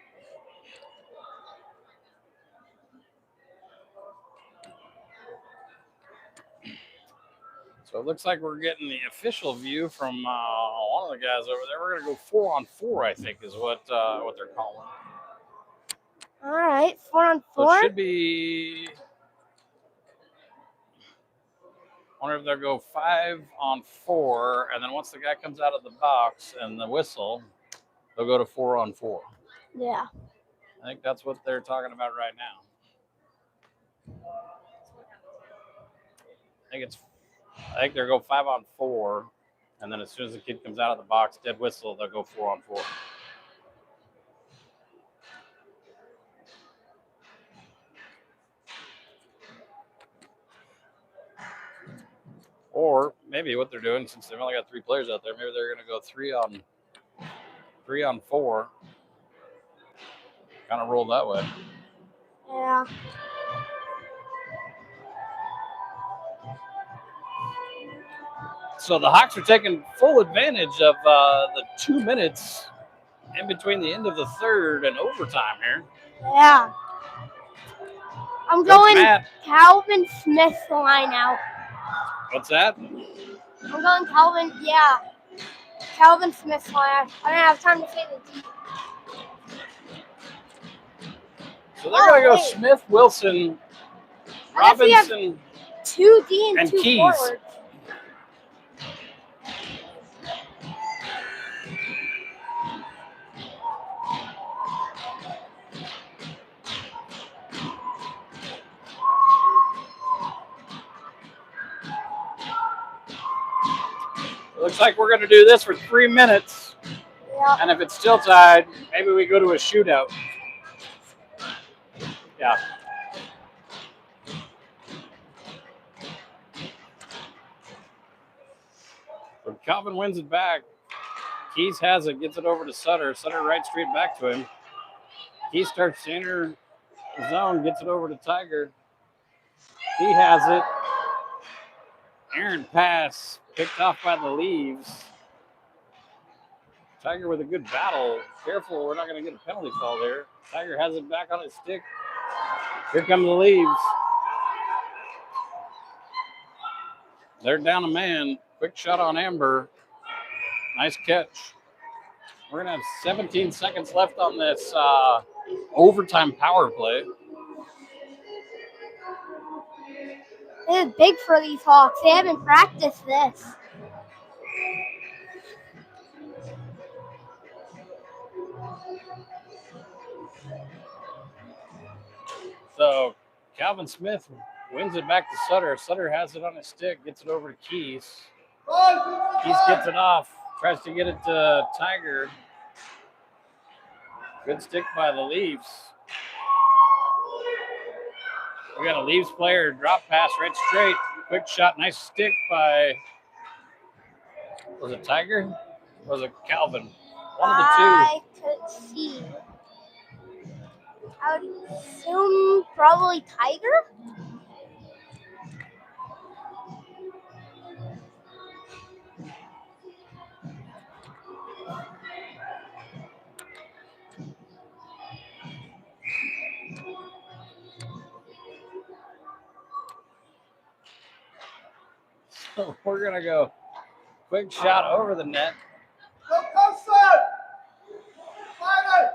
So it looks like we're getting the official view from one of the guys over there. We're going to go 4-on-4, I think, is what they're calling. All right, 4-on-4. So it should be. I wonder if they'll go 5-on-4, and then once the guy comes out of the box and the whistle, they'll go to 4-on-4. Yeah. I think that's what they're talking about right now. I think they'll go 5-on-4, and then as soon as the kid comes out of the box, dead whistle, they'll go 4-on-4. Or maybe what they're doing, since they've only got 3 players out there, maybe they're going to go 3-on-4. Kind of roll that way. Yeah. So the Hawks are taking full advantage of the 2 minutes in between the end of the third and overtime here. Yeah. I'm Coach going Matt, Calvin Smith line out. what's that? I'm going Calvin. Yeah. Calvin Smith line out. I don't have time to say the team. So they're going to go wait. Smith, Wilson, I guess we have Robinson, 2D and and 2 Keys. forwards. Looks like we're going to do this for 3 minutes. Yeah. And if it's still tied, maybe we go to a shootout. Yeah. So Calvin wins it back. Keys has it, gets it over to Sutter. Sutter right straight back to him. Keys starts to enter the zone, gets it over to Tiger. He has it. Aaron pass, picked off by the Leaves. Tiger with a good battle. Careful, we're not going to get a penalty call there. Tiger has it back on his stick. Here come the Leaves. They're down a man. Quick shot on Amber. Nice catch. We're going to have 17 seconds left on this overtime power play. This is big for these Hawks. They haven't practiced this. So Calvin Smith wins it back to Sutter. Sutter has it on his stick, gets it over to Keys. Keys gets it off, tries to get it to Tiger. Good stick by the Leafs. We got a Leafs player, drop pass right straight. Quick shot, nice stick by, was it Tiger? Or was it Calvin? One of the two. I could see. I would assume probably Tiger. So we're going to go quick shot over the net. Go, son! Find it!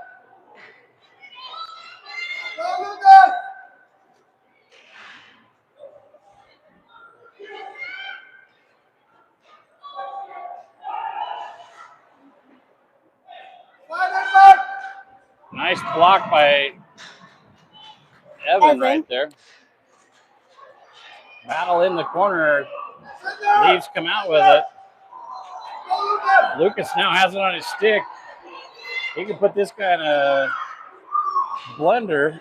Go, Lucas! Find it, Mark! Nice block by Evan right there. Battle in the corner. Sit down! Leaves come out with it. Go, Lucas! Lucas now has it on his stick. He can put this guy in a blender.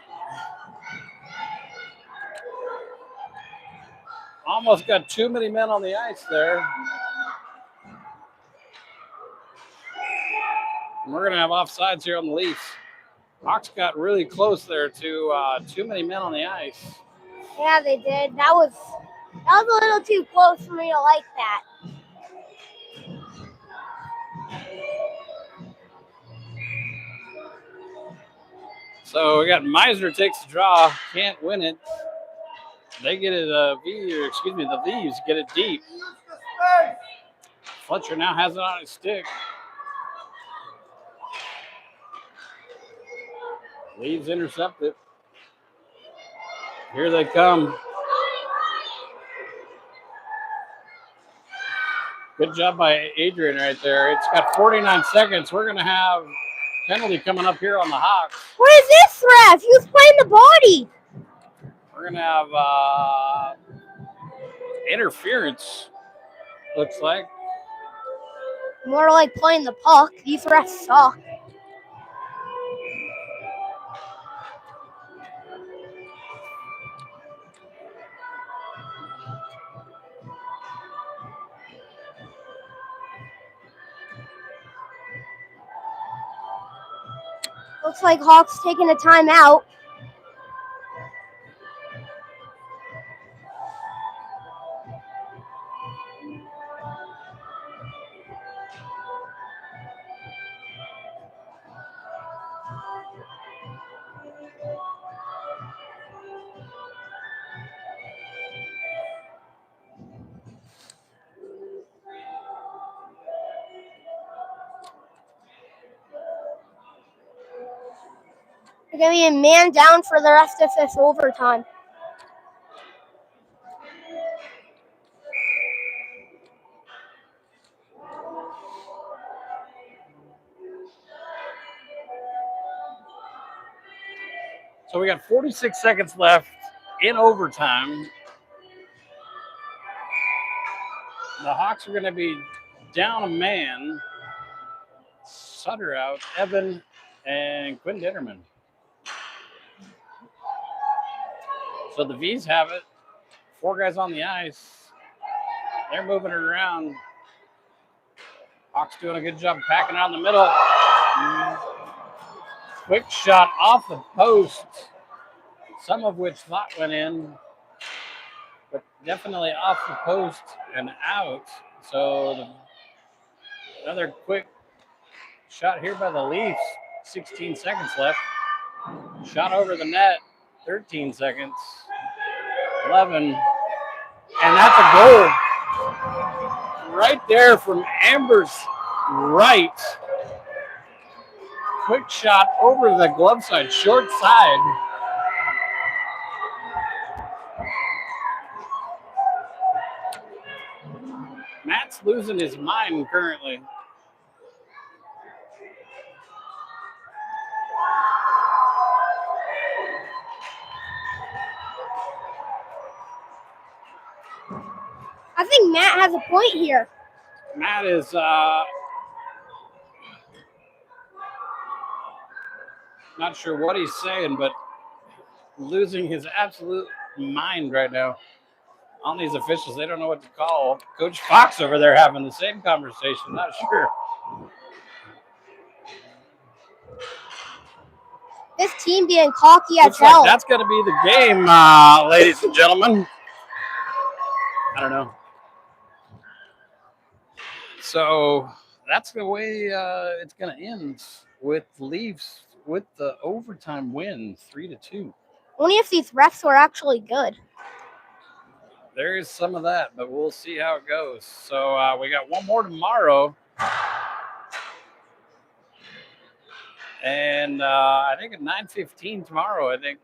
Almost got too many men on the ice there. And we're going to have offsides here on the Leafs. Hawks got really close there to too many men on the ice. Yeah, they did. That was a little too close for me to like that. So we got Meisner takes the draw, can't win it. They get it, the Leaves get it deep. Use the space! Fletcher now has it on his stick. Leaves intercept it. Here they come. Good job by Adrian right there. It's got 49 seconds. We're going to have penalty coming up here on the Hawks. What is this ref? He was playing the body. We're going to have interference, looks like. More like playing the puck. These refs suck. Looks like Hawks taking a timeout. They're going to be a man down for the rest of this overtime. So we got 46 seconds left in overtime. The Hawks are going to be down a man. Sutter out, Evan, and Quinn Ditterman. So the V's have it. 4 guys on the ice. They're moving it around. Hawks doing a good job packing out in the middle. Quick shot off the post. Some of which thought went in, but definitely off the post and out. So another quick shot here by the Leafs. 16 seconds left. Shot over the net. 13 seconds. 11. And that's a goal. Right there from Amber's right. Quick shot over the glove side, short side. Matt's losing his mind currently. I think Matt has a point here. Matt is not sure what he's saying, but losing his absolute mind right now. On these officials, they don't know what to call. Coach Fox over there having the same conversation, not sure. This team being cocky as Looks like hell. that's going to be the game, ladies and gentlemen. I don't know. So that's the way it's going to end with Leafs with the overtime win, 3-2. Only if these refs were actually good. There is some of that, but we'll see how it goes. So we got one more tomorrow. And I think at 9:15 tomorrow, I think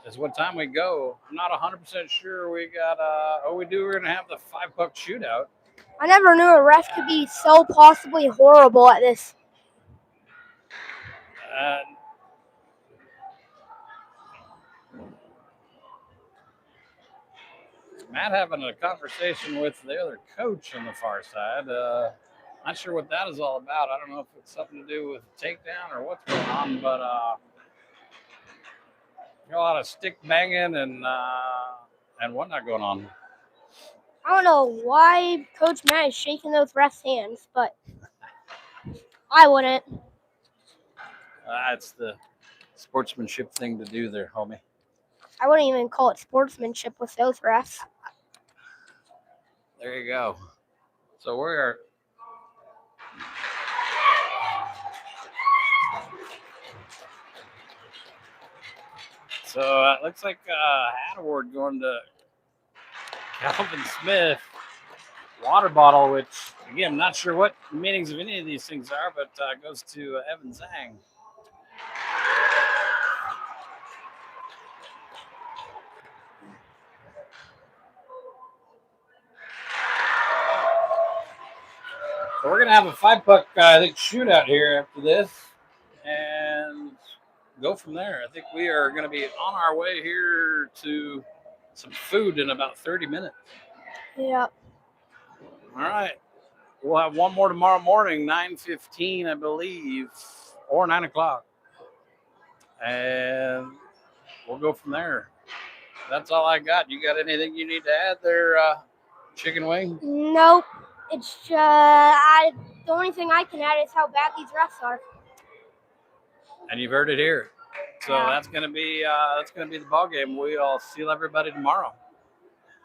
is what time we go. I'm not 100% sure. We got, we're going to have the 5-puck shootout. I never knew a ref could be so possibly horrible at this. Matt having a conversation with the other coach on the far side. Not sure what that is all about. I don't know if it's something to do with takedown or what's going on, but got a lot of stick banging and whatnot going on. I don't know why Coach Matt is shaking those refs' hands, but I wouldn't. It's the sportsmanship thing to do there, homie. I wouldn't even call it sportsmanship with those refs. There you go. So we're it looks like hat award going to Calvin Smith. Water bottle, which again, I'm not sure what the meanings of any of these things are, but goes to Evan Zhang. So we're gonna have a 5-puck, I think, shootout here after this, and go from there. I think we are gonna be on our way here to some food in about 30 minutes. Yeah. All right. We'll have one more tomorrow morning, 9:15, I believe, or 9 o'clock. And we'll go from there. That's all I got. You got anything you need to add there, Chicken Wing? Nope. It's just the only thing I can add is how bad these refs are. And you've heard it here. So Yeah. that's gonna be the ball game. We'll see everybody tomorrow.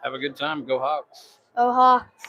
Have a good time. Go Hawks. Go Hawks.